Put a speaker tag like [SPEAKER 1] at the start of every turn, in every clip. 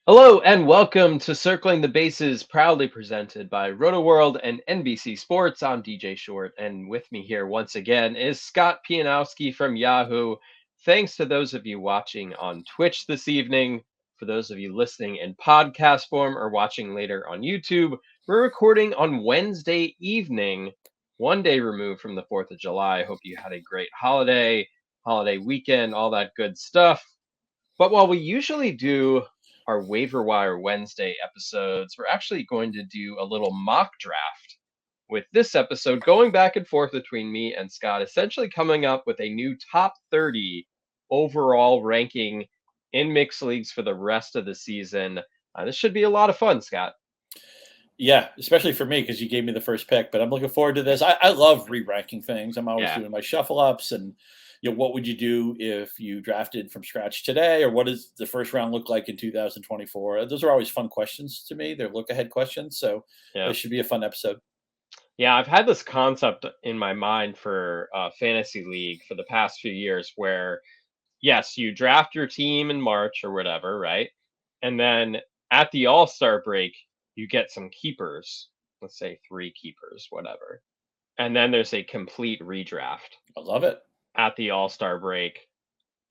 [SPEAKER 1] Hello and welcome to Circling the Bases, proudly presented by RotoWorld and NBC Sports. I'm DJ Short, and with me here once again is Scott Pianowski from Yahoo. Thanks to those of you watching on Twitch this evening. For those of you listening in podcast form or watching later on YouTube, we're recording on Wednesday evening, one day removed from the 4th of July. Hope you had a great holiday weekend, all that good stuff. But while we usually do our waiver wire Wednesday episodes, we're actually going to do a little mock draft with this episode going back and forth between me and Scott, essentially coming up with a new top 30 overall ranking in mixed leagues for the rest of the season. This should be a lot of fun, Scott.
[SPEAKER 2] Yeah, especially for me because you gave me the first pick. But I'm looking forward to this. I love re-ranking things. I'm always
[SPEAKER 1] Yeah.
[SPEAKER 2] doing my shuffle ups and what would you do if you drafted from scratch today, or what does the first round look like in 2024? Those are always fun questions to me. They're look ahead questions. So
[SPEAKER 1] Yeah.
[SPEAKER 2] this should be a fun episode.
[SPEAKER 1] Yeah, I've had this concept in my mind for fantasy league for the past few years where yes, you draft your team in March or whatever, right? And then at the All Star break, you get some keepers, let's say three keepers, whatever. And then there's a complete redraft
[SPEAKER 2] I love it.
[SPEAKER 1] at the All Star break.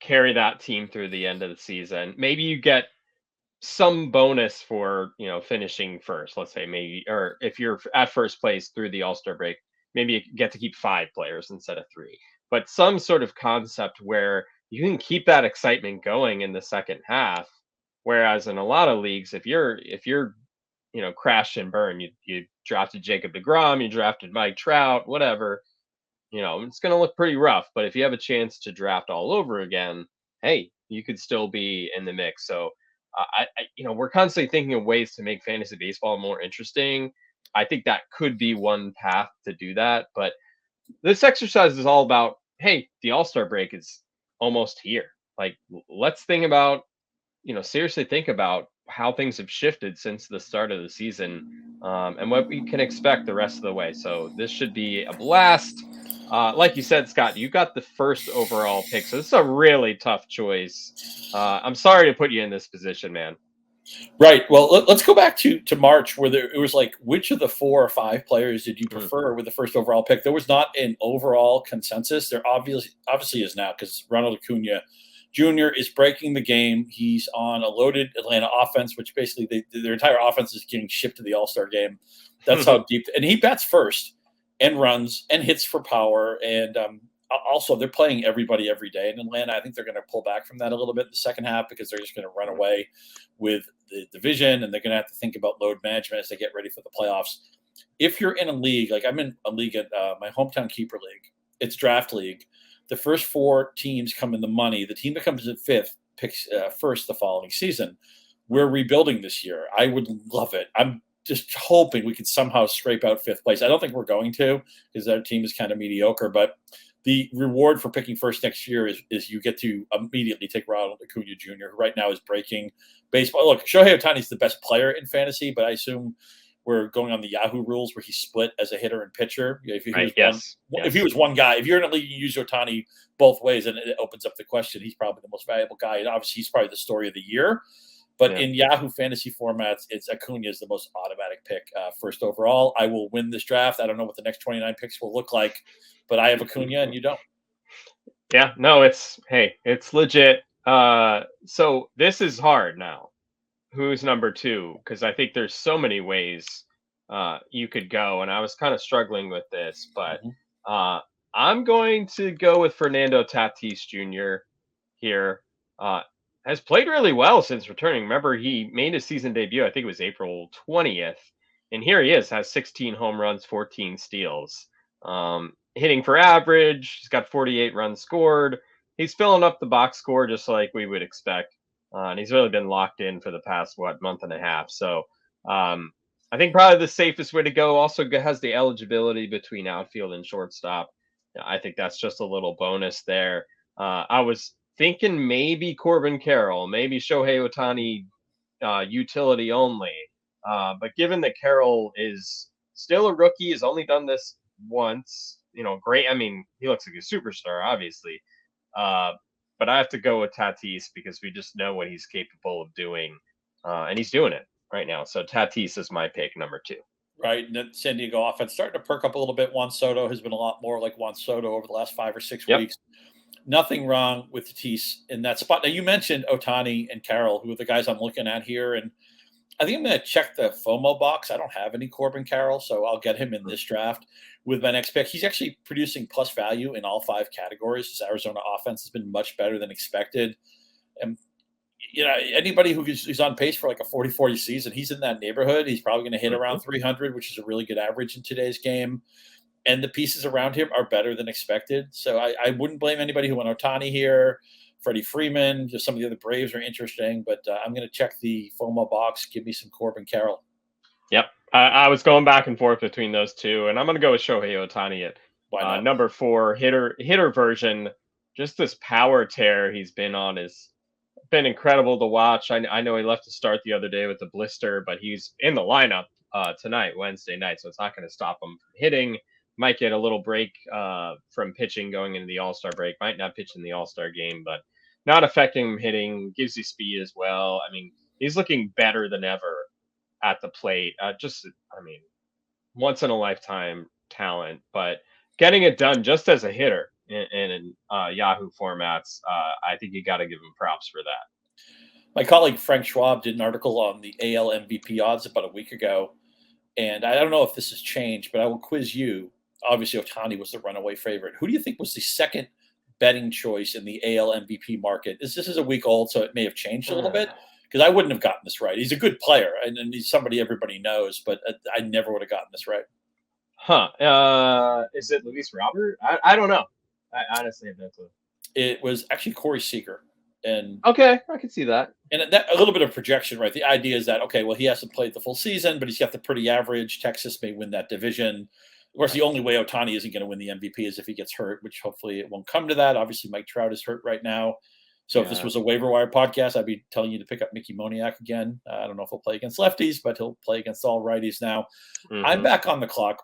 [SPEAKER 1] Carry that team through the end of the season. Maybe you get some bonus for finishing first. Let's say maybe, or if you're at first place through the All Star break, maybe you get to keep five players instead of three. But some sort of concept where you can keep that excitement going in the second half. Whereas in a lot of leagues, if you're crash and burn, you drafted Jacob Degrom, you drafted Mike Trout, whatever. It's going to look pretty rough. But if you have a chance to draft all over again, hey, you could still be in the mix. So, we're constantly thinking of ways to make fantasy baseball more interesting. I think that could be one path to do that. But this exercise is all about, hey, the All Star break is almost here. Like, let's think about, seriously think about how things have shifted since the start of the season, and what we can expect the rest of the way. So this should be a blast. Like you said, Scott, you got the first overall pick, so this is a really tough choice. I'm sorry to put you in this position, man.
[SPEAKER 2] Right. Well, let's go back to March, where it was like, which of the 4 or 5 players did you
[SPEAKER 1] Mm.
[SPEAKER 2] prefer with the first overall pick? There was not an overall consensus. There obviously is now because Ronald Acuna Jr. is breaking the game. He's on a loaded Atlanta offense, which basically their entire offense is getting shipped to the All Star game. That's how deep. And he bats first and runs and hits for power. And also, they're playing everybody every day in Atlanta. I think they're going to pull back from that a little bit in the second half because they're just going to run away with the division, and they're going to have to think about load management as they get ready for the playoffs. If you're in a league, like I'm in a league at my hometown keeper league, it's draft league. The first 4 teams come in the money. The team that comes in fifth picks first the following season. We're rebuilding this year. I would love it. I'm just hoping we can somehow scrape out fifth place. I don't think we're going to because our team is kind of mediocre, but the reward for picking first next year is you get to immediately take Ronald Acuna Jr., who right now is breaking baseball. Look, Shohei Ohtani is the best player in fantasy, but I assume we're going on the Yahoo rules where he's split as a hitter and pitcher. If he
[SPEAKER 1] Right?
[SPEAKER 2] was one,
[SPEAKER 1] Yes.
[SPEAKER 2] if he
[SPEAKER 1] Yes.
[SPEAKER 2] was one guy, if you're in a league, you use Ohtani both ways, and it opens up the question. He's probably the most valuable guy, and obviously he's probably the story of the year. But
[SPEAKER 1] Yeah.
[SPEAKER 2] in Yahoo fantasy formats, it's Acuna is the most automatic pick, first overall. I will win this draft. I don't know what the next 29 picks will look like, but I have Acuna and you don't.
[SPEAKER 1] Yeah. No, it's legit. So this is hard now. Who's number two? Because I think there's so many ways you could go, and I was kind of struggling with this, but
[SPEAKER 2] Mhm.
[SPEAKER 1] uh, I'm going to go with Fernando Tatis Jr. here. Uh, has played really well since returning. Remember, he made his season debut. I think it was April 20th, and here he is. Has 16 home runs, 14 steals. Hitting for average. He's got 48 runs scored. He's filling up the box score just like we would expect, and he's really been locked in for the past month and a half. So um, I think probably the safest way to go. Also has the eligibility between outfield and shortstop. Yeah, I think that's just a little bonus there. I was thinking maybe Corbin Carroll, maybe Shohei Ohtani, utility only. But given that Carroll is still a rookie, has only done this once, great. I mean, he looks like a superstar, obviously. Uh, but I have to go with Tatis because we just know what he's capable of doing. and he's doing it right now. So Tatis is my pick, number 2.
[SPEAKER 2] Right, and then San Diego offense starting to perk up a little bit. Juan Soto has been a lot more like Juan Soto over the last 5 or 6
[SPEAKER 1] Yep.
[SPEAKER 2] weeks. Nothing wrong with Tatis in that spot. Now, you mentioned Ohtani and Carroll, who are the guys I'm looking at here, and I think I'm going to check the FOMO box. I don't have any Corbin Carroll, so I'll get him in this draft with my next pick. He's actually producing plus value in all 5 categories. His Arizona offense has been much better than expected. And anybody who's on pace for like a 40-40 season, he's in that neighborhood. He's probably going to hit around 300, which is a really good average in today's game. And the pieces around him are better than expected. So I wouldn't blame anybody who went Ohtani here. Freddie Freeman, just some of the other Braves are interesting, but I'm going to check the FOMO box. Give me some Corbin Carroll.
[SPEAKER 1] Yep. I was going back and forth between those two, and I'm going to go with Shohei Ohtani at number 4, hitter version. Just this power tear he's been on has been incredible to watch. I know he left to start the other day with the blister, but he's in the lineup tonight, Wednesday night, so it's not going to stop him from hitting. Might get a little break from pitching going into the All-Star break. Might not pitch in the All-Star game, but not affecting him hitting. Gives you speed as well. I mean, he's looking better than ever at the plate. Once in a lifetime talent, but getting it done just as a hitter in Yahoo formats, I think you got to give him props for that.
[SPEAKER 2] My colleague Frank Schwab did an article on the AL MVP odds about a week ago, and I don't know if this has changed, but I will quiz you. Obviously, Ohtani was the runaway favorite. Who do you think was the second betting choice in the AL MVP market? This is a week old, so it may have changed a little bit, because I wouldn't have gotten this right. He's a good player, and he's somebody everybody knows, but I never would have gotten this right.
[SPEAKER 1] Is it Luis Robert? I don't know. I honestly have no clue.
[SPEAKER 2] It was actually Corey Seager. And
[SPEAKER 1] okay, I can see that.
[SPEAKER 2] And that, a little bit of projection, right? The idea is that, okay, well, he hasn't played the full season, but he's got the pretty average. Texas may win that division. Of course, the only way Ohtani isn't going to win the MVP is if he gets hurt, which hopefully it won't come to that. Obviously, Mike Trout is hurt right now. So if this was a waiver wire podcast, I'd be telling you to pick up Mickey Moniak again. I don't know if he'll play against lefties, but he'll play against all righties now. I'm back on the clock.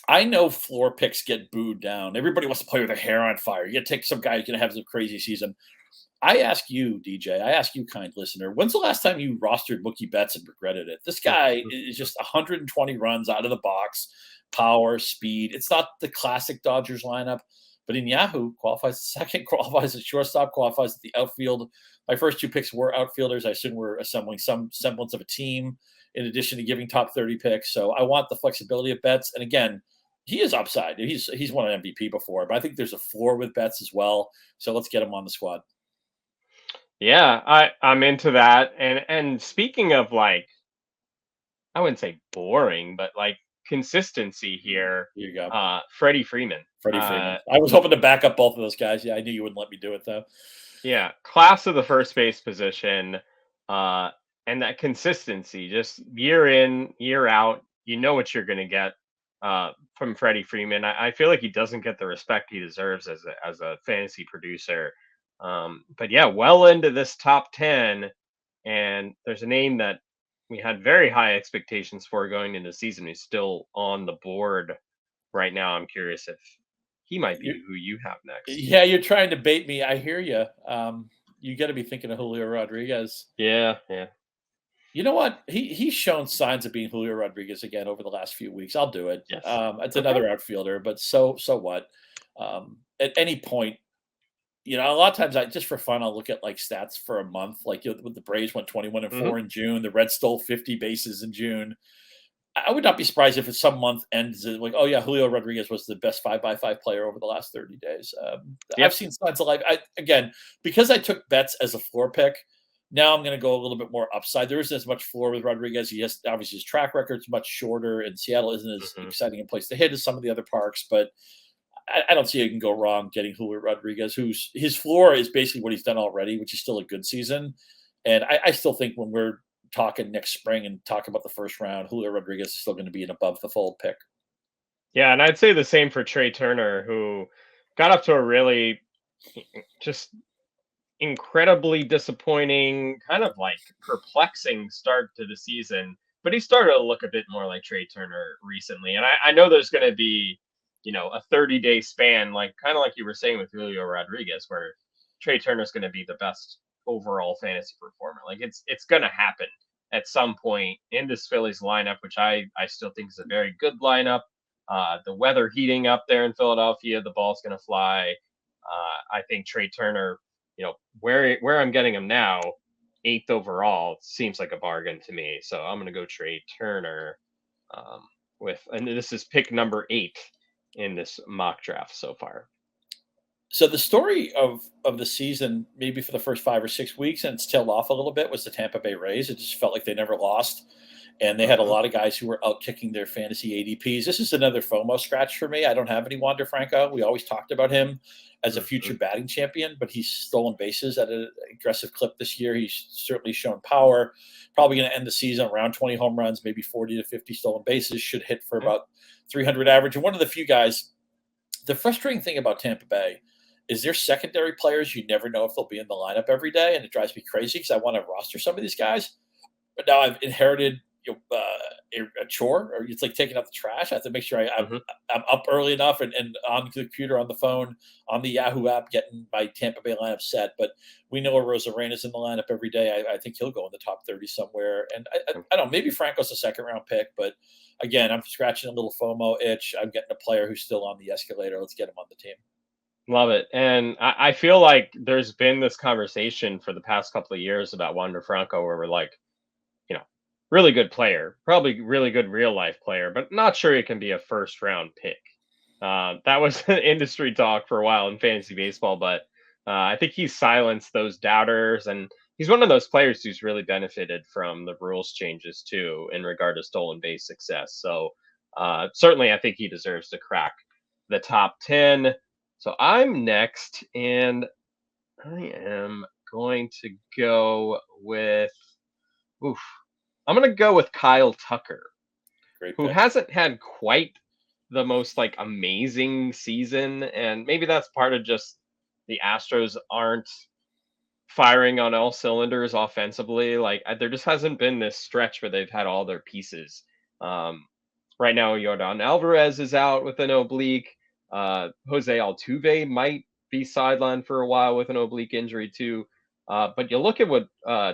[SPEAKER 2] I know floor picks get booed down. Everybody wants to play with their hair on fire. You got to take some guy who's going to have some crazy season. I ask you, DJ, I ask you, kind listener, when's the last time you rostered Mookie Betts and regretted it? This guy is just 120 runs out of the box, power, speed. It's not the classic Dodgers lineup, but in Yahoo, qualifies the second, qualifies at shortstop, qualifies at the outfield. My first 2 picks were outfielders. I assume we're assembling some semblance of a team in addition to giving top 30 picks. So I want the flexibility of Betts. And again, he is upside. He's won an MVP before, but I think there's a floor with Betts as well. So let's get him on the squad.
[SPEAKER 1] Yeah, I'm into that. And speaking of, like, I wouldn't say boring, but like consistency here.
[SPEAKER 2] Here you go.
[SPEAKER 1] Freddie Freeman.
[SPEAKER 2] I was hoping to back up both of those guys. Yeah, I knew you wouldn't let me do it though.
[SPEAKER 1] Yeah, class of the first base position, and that consistency, just year in, year out. You know what you're going to get from Freddie Freeman. I feel like he doesn't get the respect he deserves as a fantasy producer. But yeah, well into this top 10, and there's a name that we had very high expectations for going into the season. He's still on the board right now. I'm curious if he might be who you have next.
[SPEAKER 2] Yeah, you're trying to bait me. I hear you. You got to be thinking of Julio Rodriguez.
[SPEAKER 1] Yeah.
[SPEAKER 2] You know what? He's shown signs of being Julio Rodriguez again over the last few weeks. I'll do it.
[SPEAKER 1] Yes.
[SPEAKER 2] It's another outfielder, but so what? At any point, a lot of times just for fun, I'll look at like stats for a month. Like with the Braves went 21-4 in June. The Reds stole 50 bases in June. I would not be surprised if some month ends like, oh yeah, Julio Rodriguez was the best 5x5 player over the last 30 days. I've seen signs of life. Again, because I took Betts as a floor pick, now I'm going to go a little bit more upside. There isn't as much floor with Rodriguez. He has, obviously, his track record's much shorter, and Seattle isn't as exciting a place to hit as some of the other parks, but I don't see how you can go wrong getting Julio Rodriguez, his floor is basically what he's done already, which is still a good season. And I still think when we're talking next spring and talking about the first round, Julio Rodriguez is still going to be an above the fold pick.
[SPEAKER 1] Yeah, and I'd say the same for Trey Turner, who got up to a really just incredibly disappointing, kind of like perplexing start to the season. But he started to look a bit more like Trey Turner recently. And I know there's going to be, a 30-day span, like kind of like you were saying with Julio Rodriguez, where Trey Turner is going to be the best overall fantasy performer. Like it's gonna happen at some point in this Phillies lineup, which I still think is a very good lineup. The weather heating up there in Philadelphia, the ball's gonna fly. I think Trey Turner, where I'm getting him now, eighth overall, seems like a bargain to me. So I'm gonna go Trey Turner um, and this is pick number 8 in this mock draft so far.
[SPEAKER 2] So the story of the season, maybe for the first 5 or 6 weeks, and it's tailed off a little bit, was the Tampa Bay Rays. It just felt like they never lost, and they had a
[SPEAKER 1] Mhm.
[SPEAKER 2] lot of guys who were out kicking their fantasy ADPs. This is another FOMO scratch for me. I don't have any Wander Franco. We always talked about him as a future
[SPEAKER 1] Mhm.
[SPEAKER 2] batting champion, but he's stolen bases at an aggressive clip this year. He's certainly shown power. Probably going to end the season around 20 home runs, maybe 40 to 50 stolen bases. Should hit for
[SPEAKER 1] Yeah.
[SPEAKER 2] about 300 average. And one of the few guys. The frustrating thing about Tampa Bay is their secondary players. You never know if they'll be in the lineup every day, and it drives me crazy because I want to roster some of these guys. But now I've inherited a chore, or it's like taking out the trash. I have to make sure
[SPEAKER 1] Mhm.
[SPEAKER 2] I'm up early enough and on the computer, on the phone, on the Yahoo app, getting my Tampa Bay lineup set. But we know Rosarena's in the lineup every day. I think he'll go in the top 30 somewhere. And I don't know, maybe Franco's a second round pick, but again, I'm scratching a little FOMO itch. I'm getting a player who's still on the escalator. Let's get him on the team.
[SPEAKER 1] Love it. And I feel like there's been this conversation for the past couple of years about Wander Franco where we're like, you know, really good player, probably really good real life player, but not sure he can be a first round pick. That was industry talk for a while in fantasy baseball, but I think he's silenced those doubters, and he's one of those players who's really benefited from the rules changes too in regard to stolen base success. So certainly, I think he deserves to crack the top 10. So I'm next, and I am going to go with. Oof, I'm going to go with Kyle Tucker,
[SPEAKER 2] Great
[SPEAKER 1] who
[SPEAKER 2] pick.
[SPEAKER 1] hasn't had quite the most like amazing season, and maybe that's part of just the Astros aren't firing on all cylinders offensively. Like there just hasn't been this stretch where they've had all their pieces. Um, right now, Jordan Alvarez is out with an oblique. Jose Altuve might be sidelined for a while with an oblique injury too. But you look at what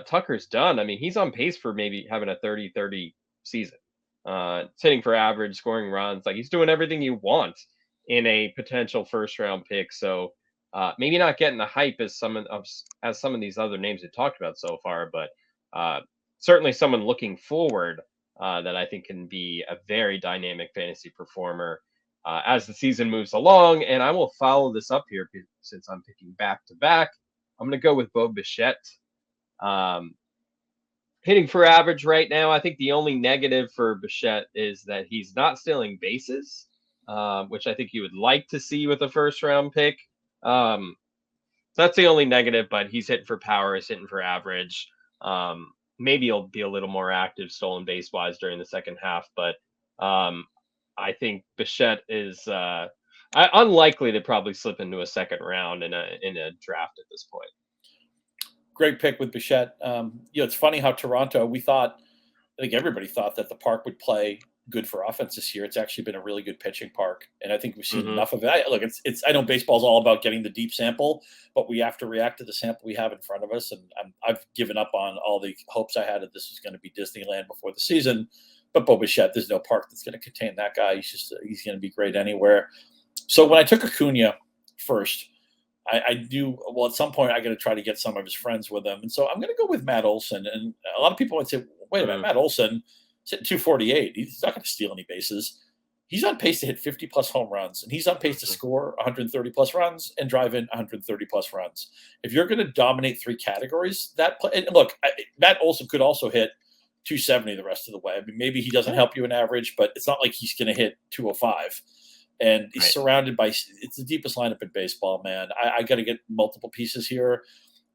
[SPEAKER 1] Tucker's done. I mean, he's on pace for maybe having a 30-30 season. Hitting for average, scoring runs. Like he's doing everything you want in a potential first round pick. So maybe not getting the hype as some of these other names we talked about so far, but uh, certainly someone looking forward that I think can be a very dynamic fantasy performer as the season moves along. And I will follow this up here since I'm picking back to back. I'm going to go with Bo Bichette. Um, Hitting for average right now. I think the only negative for Bichette is that he's not stealing bases, which I think you would like to see with a first round pick. Um, that's the only negative, but he's hitting for power, he's hitting for average. Maybe he'll be a little more active stolen base wise during the second half, but um, I think Bichette is unlikely to probably slip into a second round in a draft at this point.
[SPEAKER 2] Great pick with Bichette. It's funny how Toronto, I think everybody thought that the park would play good for offense this year. It's actually been a really good pitching park, and I think we've seen
[SPEAKER 1] Hmm.
[SPEAKER 2] enough of it. Look, it's. I know baseball's all about getting the deep sample, but we have to react to the sample we have in front of us. And I've given up on all the hopes I had that this was going to be Disneyland before the season. But Bo Bichette, there's no park that's going to contain that guy. He's going to be great anywhere. So when I took Acuna first, I do well at some point. I got to try to get some of his friends with him, and so I'm going to go with Matt Olson. And a lot of people would say, "Wait a minute,
[SPEAKER 1] Mm,
[SPEAKER 2] Matt Olson, he's at 248. He's not going to steal any bases. He's on pace to hit 50 plus home runs, and he's on pace to
[SPEAKER 1] mhm.
[SPEAKER 2] score 130 plus runs and drive in 130 plus runs. If you're going to dominate three categories, and look, Matt Olson could also hit 270 the rest of the way. I mean, maybe he doesn't
[SPEAKER 1] Yeah,
[SPEAKER 2] help you in average, but it's not like he's going to hit 205." And he's
[SPEAKER 1] right.
[SPEAKER 2] surrounded by it's the deepest lineup in baseball, man. I got to get multiple pieces here.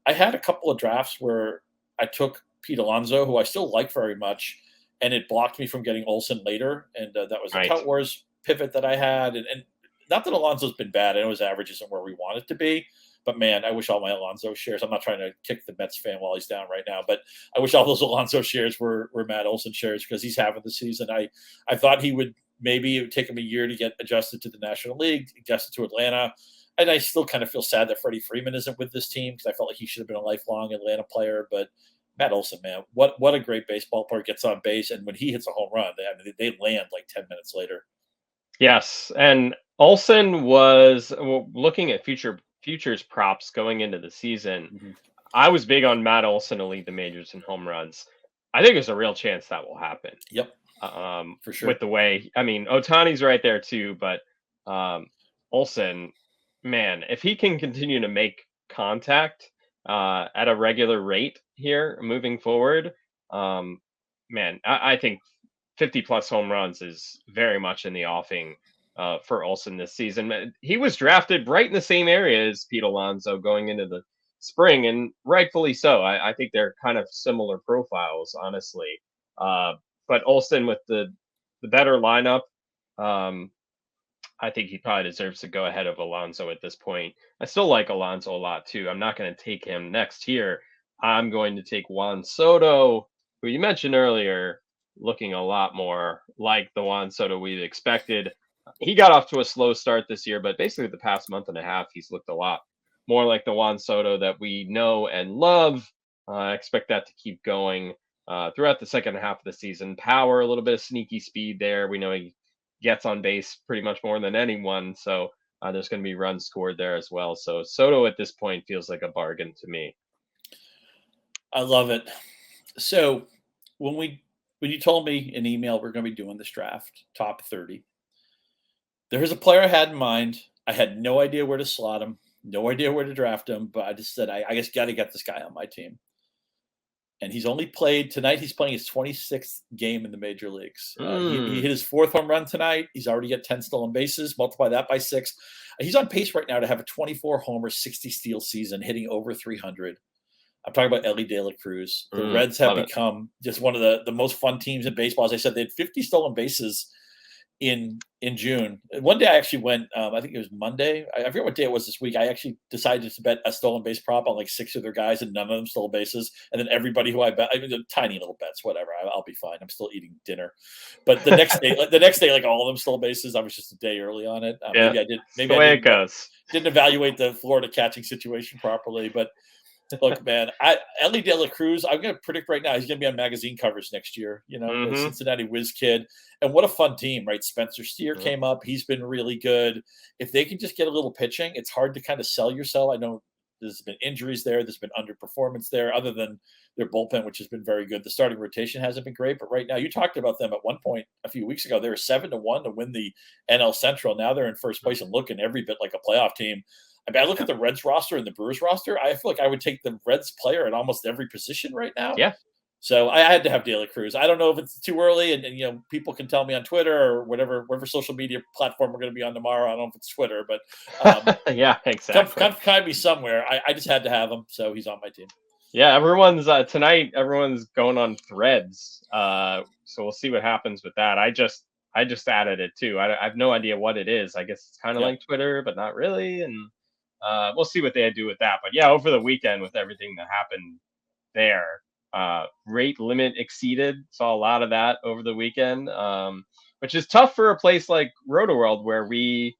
[SPEAKER 2] I had a couple of drafts where I took Pete Alonso, who I still like very much, and it blocked me from getting Olson later. And that was a
[SPEAKER 1] Right.
[SPEAKER 2] Tout Wars pivot that I had. And not that Alonso's been bad. I know his average isn't where we want it to be. But man, I wish all my Alonso shares. I'm not trying to kick the Mets fan while he's down right now, but I wish all those Alonso shares were Matt Olson shares because he's having the season. I thought he would maybe it would take him a year to get adjusted to the National League, adjusted to Atlanta. And I still kind of feel sad that Freddie Freeman isn't with this team because I felt like he should have been a lifelong Atlanta player. But Matt Olson, man, what a great baseball player, gets on base, and when he hits a home run, they land like 10 minutes later.
[SPEAKER 1] Yes, and Olsen was looking at futures props going into the season.
[SPEAKER 2] Mm-hmm.
[SPEAKER 1] I was big on Matt Olson to lead the majors in home runs. I think there's a real chance that will happen.
[SPEAKER 2] Yep, for sure.
[SPEAKER 1] With the way, I mean, Otani's right there too, but Olsen, man, if he can continue to make contact at a regular rate here moving forward, man, I think 50 plus home runs is very much in the offing for Olsen this season. He was drafted right in the same area as Pete Alonso going into the spring, and rightfully so. I think they're kind of similar profiles, honestly. But Olsen with the better lineup, I think he probably deserves to go ahead of Alonso at this point. I still like Alonso a lot too. I'm not going to take him next here. I'm going to take Juan Soto, who you mentioned earlier, looking a lot more like the Juan Soto we expected. He got off to a slow start this year, but basically the past month and a half, he's looked a lot more like the Juan Soto that we know and love. I expect that to keep going throughout the second half of the season. Power, a little bit of sneaky speed there. We know he gets on base pretty much more than anyone, so there's going to be runs scored there as well. So Soto at this point feels like a bargain to me.
[SPEAKER 2] I love it. So when you told me in email we're going to be doing this draft, top 30, there's a player I had in mind. I had no idea where to slot him, no idea where to draft him, but I just said, I just got to get this guy on my team. And he's only played tonight. He's playing his 26th game in the major leagues. He hit his 4th home run tonight. He's already got 10 stolen bases. Multiply that by 6. He's on pace right now to have a 24 homer, 60 steal season, hitting over 300. I'm talking about Elly De La Cruz. The Reds have become just one of the most fun teams in baseball. As I said, they had 50 stolen bases in June. One day I actually went, I think it was Monday. I forget what day it was this week. I actually decided to bet a stolen base prop on like 6 of their guys, and none of them stole bases. And then everybody who I bet, I mean, tiny little bets, whatever. I'll be fine. I'm still eating dinner. But the next day, like all of them stole bases. I was just a day early on it.
[SPEAKER 1] Yeah,
[SPEAKER 2] maybe I did. Maybe
[SPEAKER 1] the way it goes.
[SPEAKER 2] Didn't evaluate the Florida catching situation properly, but. Look, man, Elly De La Cruz, I'm going to predict right now he's going to be on magazine covers next year. You know, the Cincinnati Whiz Kid. And what a fun team, right? Spencer Steer came up. He's been really good. If they can just get a little pitching, it's hard to kind of sell yourself. I know there's been injuries there. There's been underperformance there, other than their bullpen, which has been very good. The starting rotation hasn't been great, but right now, you talked about them at one point a few weeks ago. They were 7-1 to win the NL Central. Now they're in first place and looking every bit like a playoff team. I mean, I look at the Reds roster and the Brewers roster. I feel like I would take the Reds player at almost every position right now.
[SPEAKER 1] Yeah.
[SPEAKER 2] So I had to have De La Cruz. I don't know if it's too early, and you know, people can tell me on Twitter or whatever social media platform we're going to be on tomorrow. I don't know if it's Twitter, but
[SPEAKER 1] yeah, exactly.
[SPEAKER 2] Kind of be somewhere. I just had to have him, so he's on my team.
[SPEAKER 1] Yeah, everyone's tonight. Everyone's going on Threads, so we'll see what happens with that. I just added it too. I have no idea what it is. I guess it's kind of like Twitter, but not really, and. We'll see what they do with that. But yeah, over the weekend with everything that happened there, rate limit exceeded. Saw a lot of that over the weekend, which is tough for a place like RotoWorld where we,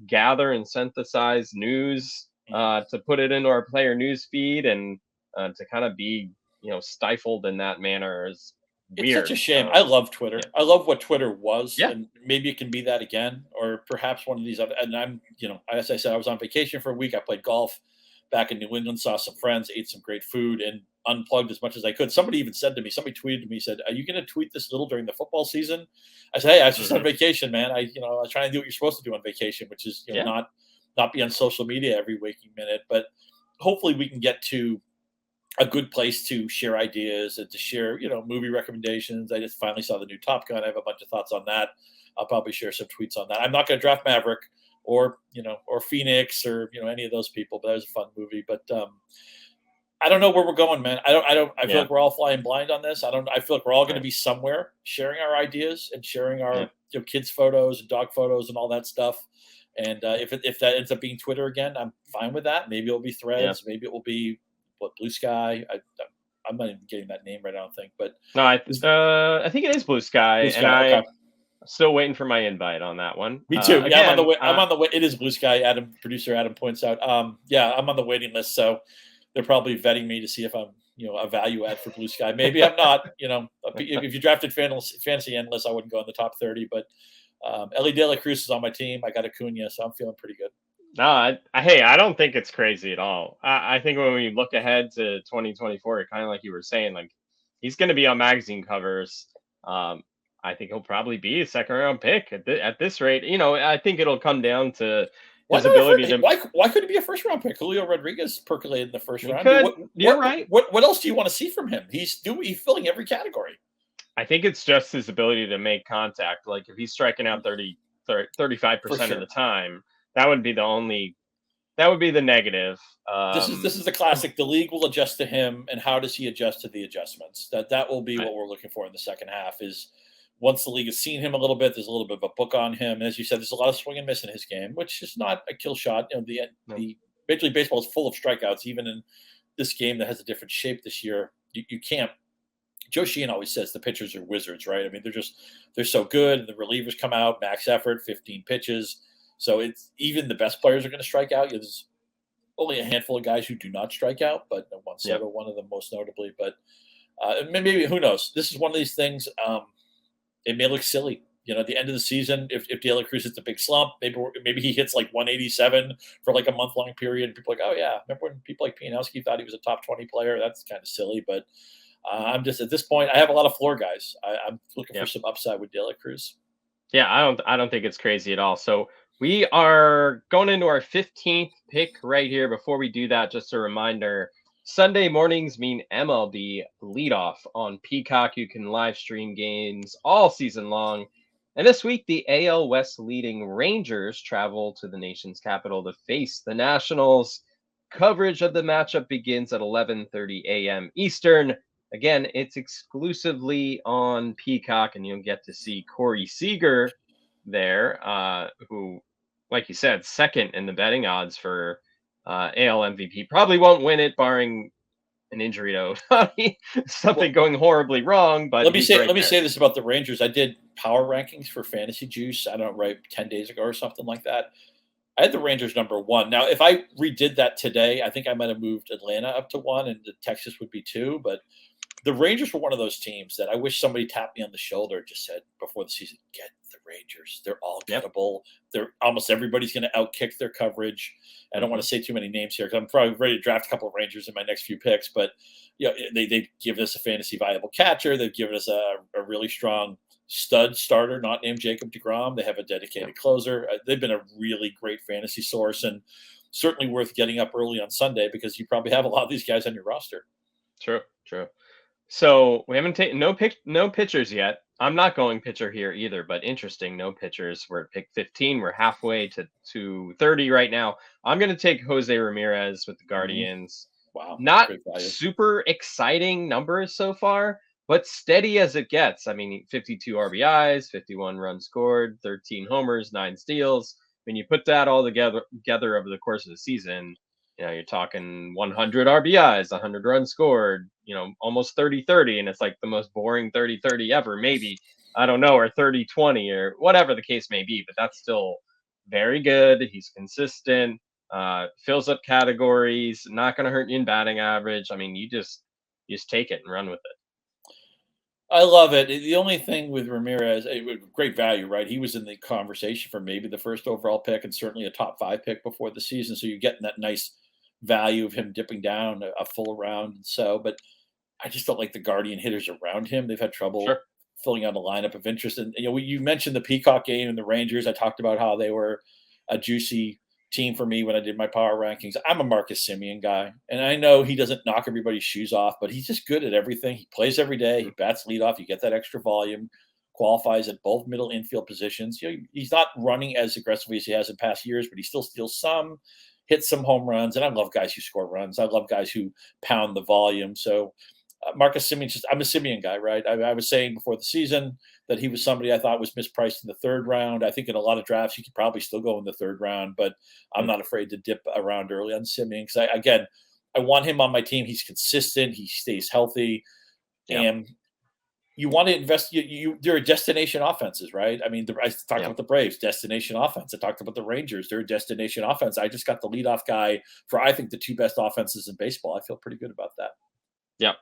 [SPEAKER 1] gather and synthesize news to put it into our player news feed, and to kind of be, stifled in that manner is weird.
[SPEAKER 2] It's such a shame. I love Twitter. Yeah. I love what Twitter was, and maybe it can be that again, or perhaps one of these other. And I'm, as I said, I was on vacation for a week. I played golf back in New England, saw some friends, ate some great food, and unplugged as much as I could. Somebody even said to me, somebody tweeted to me, said, "Are you going to tweet this little during the football season?" I said, "Hey, I was just on vacation, man. I try and do what you're supposed to do on vacation, which is not be on social media every waking minute. But hopefully, we can get to a good place to share ideas and to share, movie recommendations. I just finally saw the new Top Gun. I have a bunch of thoughts on that. I'll probably share some tweets on that. I'm not going to draft Maverick or Phoenix or, any of those people, but that was a fun movie. But I don't know where we're going, man. I feel like we're all flying blind on this. I feel like we're all going to be somewhere sharing our ideas and sharing our kids' photos and dog photos and all that stuff. And if that ends up being Twitter again, I'm fine with that. Maybe it'll be Threads. Yeah. Maybe it will be Blue Sky. I'm not even getting that name right. I don't think, but
[SPEAKER 1] no, I think it is Blue Sky. Blue Sky, and
[SPEAKER 2] okay.
[SPEAKER 1] Still waiting for my invite on that one.
[SPEAKER 2] Me too. Yeah, I'm on the
[SPEAKER 1] Again,
[SPEAKER 2] way. I'm on the way. It is Blue Sky. Producer Adam points out. Yeah, I'm on the waiting list, so they're probably vetting me to see if I'm, a value add for Blue Sky. Maybe I'm not. If you drafted fantasy analysts, I wouldn't go in the top 30. But Ellie De La Cruz is on my team. I got Acuna, so I'm feeling pretty good.
[SPEAKER 1] No, hey, I don't think it's crazy at all. I think when we look ahead to 2024, kind of like you were saying, like he's going to be on magazine covers. I think he'll probably be a second round pick at this rate. I think it'll come down to
[SPEAKER 2] Why
[SPEAKER 1] his
[SPEAKER 2] not
[SPEAKER 1] ability to.
[SPEAKER 2] why could it be a first round pick? Julio Rodriguez percolated in the first round.
[SPEAKER 1] You're right.
[SPEAKER 2] What else do you want to see from him? He's filling every category.
[SPEAKER 1] I think it's just his ability to make contact. Like if he's striking out 35% of the time, that would be the negative.
[SPEAKER 2] This is the classic. The league will adjust to him, and how does he adjust to the adjustments? That will be what we're looking for in the second half. Is once the league has seen him a little bit, there's a little bit of a book on him. As you said, there's a lot of swing and miss in his game, which is not a kill shot. The Major League Baseball is full of strikeouts, even in this game that has a different shape this year. You can't. Joe Sheehan always says the pitchers are wizards, right? I mean, they're so good. The relievers come out, max effort, 15 pitches. So it's even the best players are going to strike out. There's only a handful of guys who do not strike out, but Juan Soto, one of them most notably. But maybe who knows? This is one of these things. It may look silly, at the end of the season. If De La Cruz hits a big slump, maybe he hits like 187 for like a month-long period. And people are like, oh yeah, remember when people like Pianowski thought he was a top 20 player? That's kind of silly, but. I'm just at this point. I have a lot of floor guys. I'm looking for some upside with De La Cruz.
[SPEAKER 1] Yeah, I don't think it's crazy at all. So we are going into our 15th pick right here. Before we do that, just a reminder: Sunday mornings mean MLB leadoff on Peacock. You can live stream games all season long. And this week, the AL West leading Rangers travel to the nation's capital to face the Nationals. Coverage of the matchup begins at 11:30 a.m. Eastern. Again, it's exclusively on Peacock, and you'll get to see Corey Seager there, who, like you said, second in the betting odds for AL MVP. Probably won't win it, barring an injury to something going horribly wrong. But
[SPEAKER 2] let me say this about the Rangers. I did power rankings for Fantasy Juice. I don't know, right, 10 days ago or something like that. I had the Rangers number 1. Now, if I redid that today, I think I might have moved Atlanta up to 1, and Texas would be 2. But the Rangers were one of those teams that I wish somebody tapped me on the shoulder and just said before the season, get the Rangers. They're all gettable. They're almost everybody's going to outkick their coverage. I don't want to say too many names here because I'm probably ready to draft a couple of Rangers in my next few picks. But they give us a fantasy viable catcher. They've given us a really strong stud starter, not named Jacob deGrom. They have a dedicated closer. They've been a really great fantasy source and certainly worth getting up early on Sunday because you probably have a lot of these guys on your roster.
[SPEAKER 1] True. So we haven't taken no pitchers yet. I'm not going pitcher here either, but interesting, no pitchers. We're at pick 15. We're halfway to 30 right now. I'm going to take Jose Ramirez with the Guardians.
[SPEAKER 2] Wow.
[SPEAKER 1] Not super exciting numbers so far, but steady as it gets. I mean, 52 RBIs, 51 runs scored, 13 homers, 9 steals. When you put that all together over the course of the season, you're talking 100 RBIs, 100 runs scored, almost 30-30, and it's like the most boring 30-30 ever, maybe. I don't know, or 30-20 or whatever the case may be, but that's still very good. He's consistent, fills up categories, not going to hurt you in batting average. I mean, you just take it and run with it.
[SPEAKER 2] I love it. The only thing with Ramirez, great value, right? He was in the conversation for maybe the first overall pick and certainly a top 5 pick before the season. So you're getting that nice value of him dipping down a full round. And so, but I just don't like the Guardian hitters around him. They've had trouble filling out a lineup of interest. And, you mentioned the Peacock game and the Rangers. I talked about how they were a juicy team for me when I did my power rankings. I'm a Marcus Semien guy, and I know he doesn't knock everybody's shoes off, but he's just good at everything. He plays every day. He bats leadoff. You get that extra volume, qualifies at both middle infield positions. He's not running as aggressively as he has in past years, but he still steals some, hits some home runs. And I love guys who score runs. I love guys who pound the volume. So Marcus Semien, I'm a Semien guy, right? I was saying before the season that he was somebody I thought was mispriced in the 3rd round. I think in a lot of drafts, he could probably still go in the 3rd round, but I'm not afraid to dip around early on Semien because I want him on my team. He's consistent. He stays healthy. And you want to invest. There are destination offenses, right? I mean, I talked
[SPEAKER 1] Yeah.
[SPEAKER 2] about the Braves, destination offense. I talked about the Rangers, they're a destination offense. I just got the leadoff guy for I think the two best offenses in baseball. I feel pretty good about that.
[SPEAKER 1] Yep.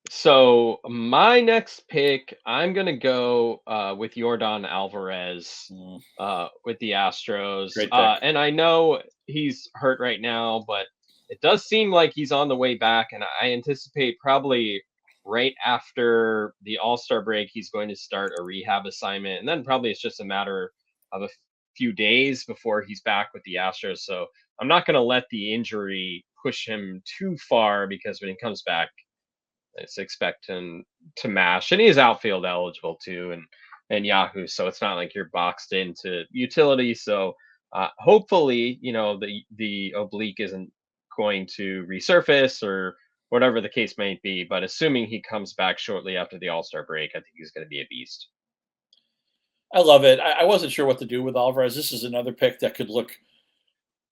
[SPEAKER 1] So my next pick, I'm gonna go with Jordan Alvarez
[SPEAKER 2] Mm,
[SPEAKER 1] with the Astros,
[SPEAKER 2] great pick.
[SPEAKER 1] and I know he's hurt right now, but it does seem like he's on the way back, and I anticipate probably right after the All Star break, he's going to start a rehab assignment, and then probably it's just a matter of a few days before he's back with the Astros. So I'm not going to let the injury push him too far because when he comes back it's expect him to mash, and he's outfield eligible too, and Yahoo, so it's not like you're boxed into utility. So hopefully, the oblique isn't going to resurface or whatever the case may be. But assuming he comes back shortly after the All Star break, I think he's going to be a beast.
[SPEAKER 2] I love it. I wasn't sure what to do with Alvarez. This is another pick that could look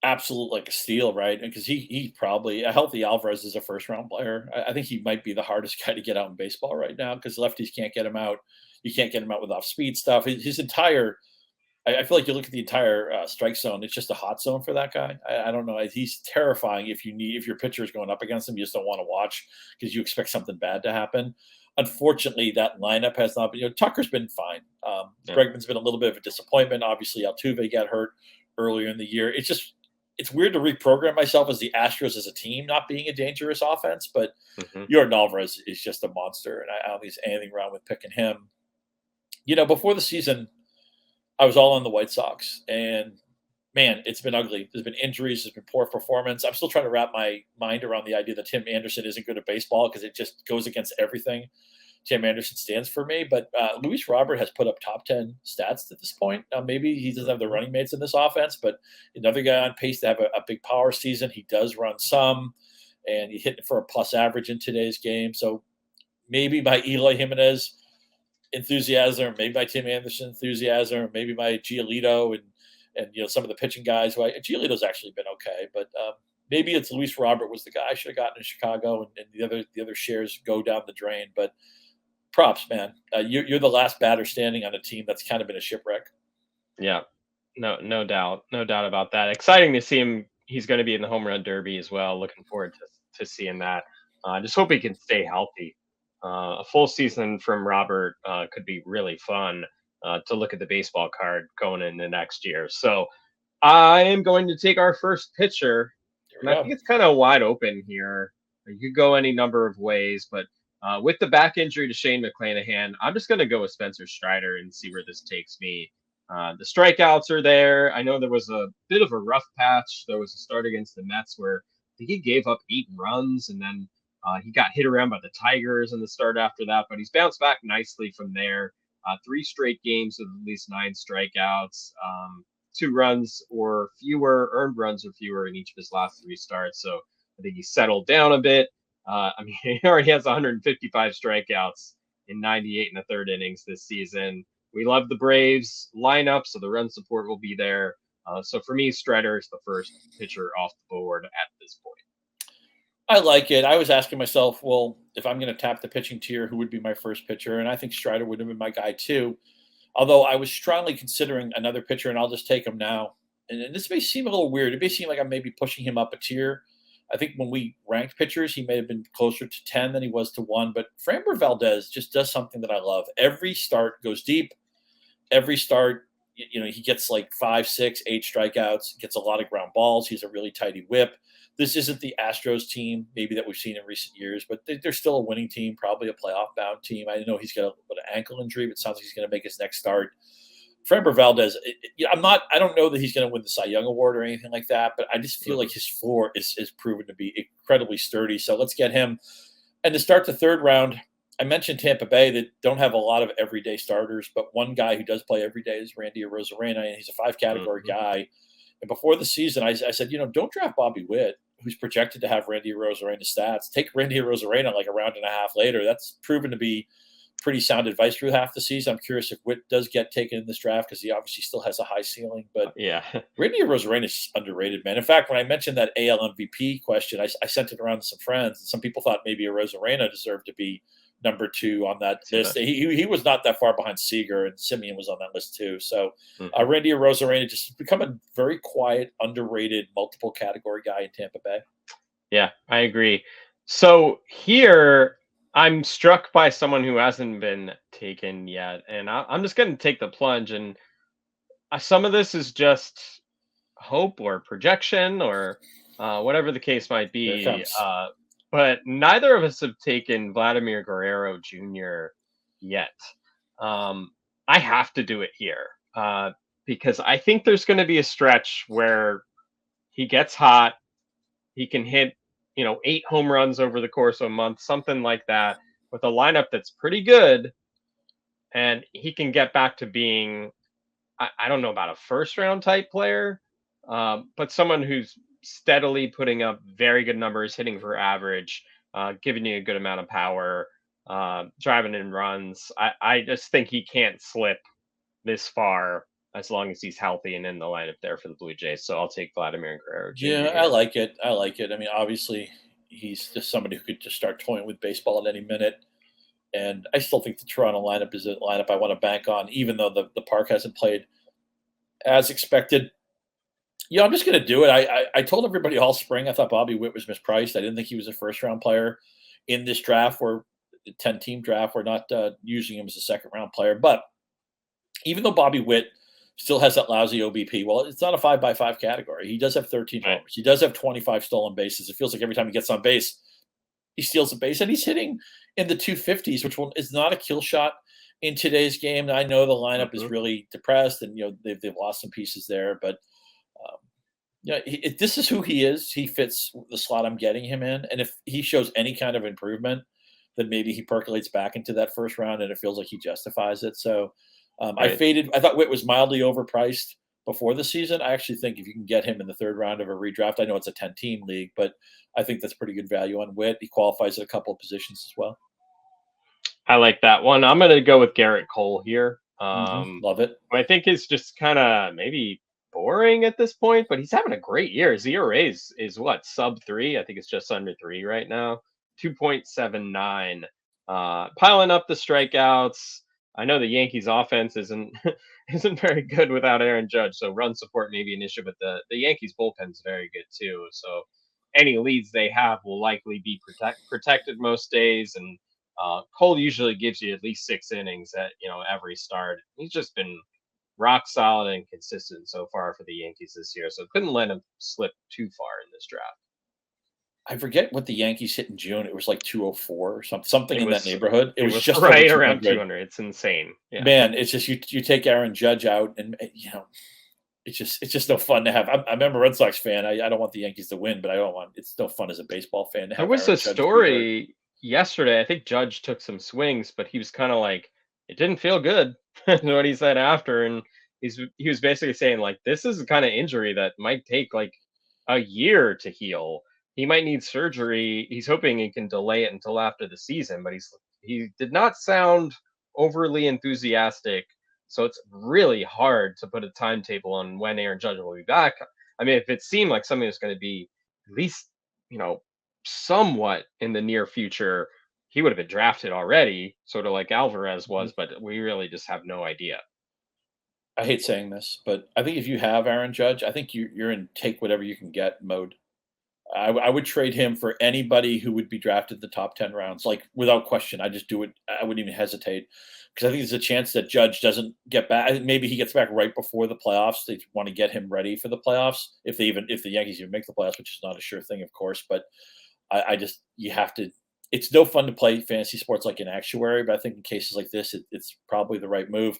[SPEAKER 2] absolute like a steal, right? And because he probably a healthy Alvarez is a first round player. I think he might be the hardest guy to get out in baseball right now because lefties can't get him out. You can't get him out with off speed stuff. His entire I feel like you look at the entire strike zone; it's just a hot zone for that guy. I don't know. He's terrifying if your pitcher is going up against him. You just don't want to watch because you expect something bad to happen. Unfortunately, that lineup has not been. Tucker's been fine.
[SPEAKER 1] Yeah.
[SPEAKER 2] Bregman's been a little bit of a disappointment. Obviously, Altuve got hurt earlier in the year. It's weird to reprogram myself as the Astros as a team not being a dangerous offense, but
[SPEAKER 1] Hmm.
[SPEAKER 2] Jordan Alvarez is just a monster, and I don't think there's anything wrong with picking him. Before the season, I was all on the White Sox, and man, it's been ugly. There's been injuries, there's been poor performance. I'm still trying to wrap my mind around the idea that Tim Anderson isn't good at baseball because it just goes against everything Tim Anderson stands for me. But Luis Robert has put up top 10 stats at this point. Now, maybe he doesn't have the running mates in this offense, but another guy on pace to have a big power season. He does run some, and he hit for a plus average in today's game. So maybe by Eloy Jimenez enthusiasm, maybe by Tim Anderson enthusiasm, maybe by Giolito and some of the pitching guys. Giolito's actually been okay, but maybe it's Luis Robert was the guy I should have gotten in Chicago, and the other shares go down the drain. But props, man. You're the last batter standing on a team that's kind of been a shipwreck.
[SPEAKER 1] Yeah. No doubt about that. Exciting to see him. He's going to be in the home run derby as well. Looking forward to seeing that. Just hope he can stay healthy. A full season from Robert could be really fun to look at the baseball card going into next year. So I am going to take our first pitcher,
[SPEAKER 2] Here we
[SPEAKER 1] and I
[SPEAKER 2] go.
[SPEAKER 1] think it's kind of wide open here. You could go any number of ways, but with the back injury to Shane McClanahan, I'm just going to go with Spencer Strider and see where this takes me. The strikeouts are there. I know there was a bit of a rough patch. There was a start against the Mets where I think he gave up 8 runs, and then he got hit around by the Tigers in the start after that. But he's bounced back nicely from there. 3 straight games with at least 9 strikeouts, 2 runs or fewer, earned runs or fewer in each of his last 3 starts. So I think he's settled down a bit. I mean, he already has 155 strikeouts in 98 and a third innings this season. We love the Braves lineup, so the run support will be there. So for me, Strider is the first pitcher off the board at this point.
[SPEAKER 2] I like it. I was asking myself, well, if I'm going to tap the pitching tier, who would be my first pitcher? And I think Strider would have been my guy too. Although I was strongly considering another pitcher, and I'll just take him now. And this may seem a little weird. It may seem like I'm maybe pushing him up a tier. I think when we ranked pitchers, he may have been closer to 10 than he was to 1. But Framber Valdez just does something that I love. Every start goes deep. Every start, he gets like 5, 6, 8 strikeouts, gets a lot of ground balls. He's a really tidy whip. This isn't the Astros team, maybe that we've seen in recent years, but they're still a winning team, probably a playoff bound team. I know he's got an ankle injury, but it sounds like he's going to make his next start. Framber Valdez, I don't know that he's going to win the Cy Young Award or anything like that, but I just feel like his floor is proven to be incredibly sturdy. So let's get him. And to start the third round, I mentioned Tampa Bay that don't have a lot of everyday starters, but one guy who does play every day is Randy Arozarena, and he's a 5 category guy. And before the season, I said, don't draft Bobby Witt, who's projected to have Randy Arozarena stats. Take Randy Arozarena like a round and a half later. That's proven to be pretty sound advice through half the season. I'm curious if Witt does get taken in this draft because he obviously still has a high ceiling. But
[SPEAKER 1] Yeah.
[SPEAKER 2] Randy Arozarena is underrated, man. In fact, when I mentioned that AL MVP question, I sent it around to some friends, and some people thought maybe Arozarena deserved to be number 2 on that
[SPEAKER 1] See
[SPEAKER 2] list.
[SPEAKER 1] that.
[SPEAKER 2] He was not that far behind Seager, and Simeon was on that list too. So
[SPEAKER 1] Mhm.
[SPEAKER 2] Randy Arozarena just become a very quiet, underrated, multiple category guy in Tampa Bay.
[SPEAKER 1] Yeah, I agree. So here, I'm struck by someone who hasn't been taken yet, and I'm just going to take the plunge. And some of this is just hope or projection or whatever the case might
[SPEAKER 2] Here it
[SPEAKER 1] be.
[SPEAKER 2] comes.
[SPEAKER 1] But neither of us have taken Vladimir Guerrero Jr. yet. Um, I have to do it here because I think there's going to be a stretch where he gets hot. He can hit, 8 home runs over the course of a month, something like that, with a lineup that's pretty good, and he can get back to being I don't know about a first round type player, but someone who's steadily putting up very good numbers, hitting for average, giving you a good amount of power, driving in runs. I just think he can't slip this far as long as he's healthy and in the lineup there for the Blue Jays. So I'll take Vladimir Guerrero Jr.
[SPEAKER 2] Yeah, I
[SPEAKER 1] here.
[SPEAKER 2] like it. I like it. I mean, obviously, he's just somebody who could just start toying with baseball at any minute. And I still think the Toronto lineup is a lineup I want to bank on, even though the park hasn't played as expected. Yeah, I'm just going to do it. I told everybody all spring I thought Bobby Witt was mispriced. I didn't think he was a first round player in this draft, or the 10-team draft. We're not using him as a second round player. But even though Bobby Witt still has that lousy OBP, well, it's not a 5x5 category. He does have 13
[SPEAKER 1] Right.
[SPEAKER 2] homers. He does have 25 stolen bases. It feels like every time he gets on base, he steals a base, and he's hitting in the 250s, which is not a kill shot in today's game. I know the lineup is
[SPEAKER 1] Mhm.
[SPEAKER 2] really depressed, and they've lost some pieces there, but um, yeah, this is who he is. He fits the slot I'm getting him in, and if he shows any kind of improvement, then maybe he percolates back into that first round, and it feels like he justifies it. So I
[SPEAKER 1] Right.
[SPEAKER 2] faded. I thought Witt was mildly overpriced before the season. I actually think if you can get him in the third round of a redraft, I know it's a 10-team league, but I think that's pretty good value on Witt. He qualifies at a couple of positions as well.
[SPEAKER 1] I like that one. I'm going to go with Garrett Cole here.
[SPEAKER 2] Love it.
[SPEAKER 1] Who I think is just kind of maybe boring at this point, but he's having a great year. His ERA is what, sub 3? I think it's just under 3 right now. 2.79. Piling up the strikeouts. I know the Yankees offense isn't isn't very good without Aaron Judge, so run support may be an issue, but the Yankees bullpen is very good too. So any leads they have will likely be protected most days, and Cole usually gives you at least 6 innings at every start. He's just been rock solid and consistent so far for the Yankees this year, so couldn't let him slip too far in this draft.
[SPEAKER 2] I forget what the Yankees hit in June. It was like 204 or something
[SPEAKER 1] It
[SPEAKER 2] in that
[SPEAKER 1] was
[SPEAKER 2] neighborhood. It
[SPEAKER 1] it
[SPEAKER 2] was
[SPEAKER 1] was
[SPEAKER 2] just over
[SPEAKER 1] right around
[SPEAKER 2] 200.
[SPEAKER 1] 200. It's insane. Yeah.
[SPEAKER 2] Man, it's just you take Aaron Judge out, and it's just no fun to have. I'm a Red Sox fan. I don't want the Yankees to win, but I don't want. It's no fun as a baseball fan to
[SPEAKER 1] There
[SPEAKER 2] have
[SPEAKER 1] was
[SPEAKER 2] Aaron
[SPEAKER 1] a
[SPEAKER 2] Judge be hurt.
[SPEAKER 1] story yesterday. I think Judge took some swings, but he was kind of like, it didn't feel good. Is what he said after, and he was basically saying like, this is the kind of injury that might take like a year to heal. He might need surgery. He's hoping he can delay it until after the season, but he did not sound overly enthusiastic. So it's really hard to put a timetable on when Aaron Judge will be back. I mean, if it seemed like something was going to be at least, you know, somewhat in the near future, he would have been drafted already, sort of like Alvarez was, but we really just have no idea.
[SPEAKER 2] I hate saying this, but I think if you have Aaron Judge, I think you're in take whatever you can get mode. I would trade him for anybody who would be drafted the top 10 rounds, like without question. I just do it. I wouldn't even hesitate because I think there's a chance that Judge doesn't get back. Maybe he gets back right before the playoffs. They want to get him ready for the playoffs if the Yankees even make the playoffs, which is not a sure thing, of course. But I just you have to. It's no fun to play fantasy sports like an actuary, but I think in cases like this, it's probably the right move.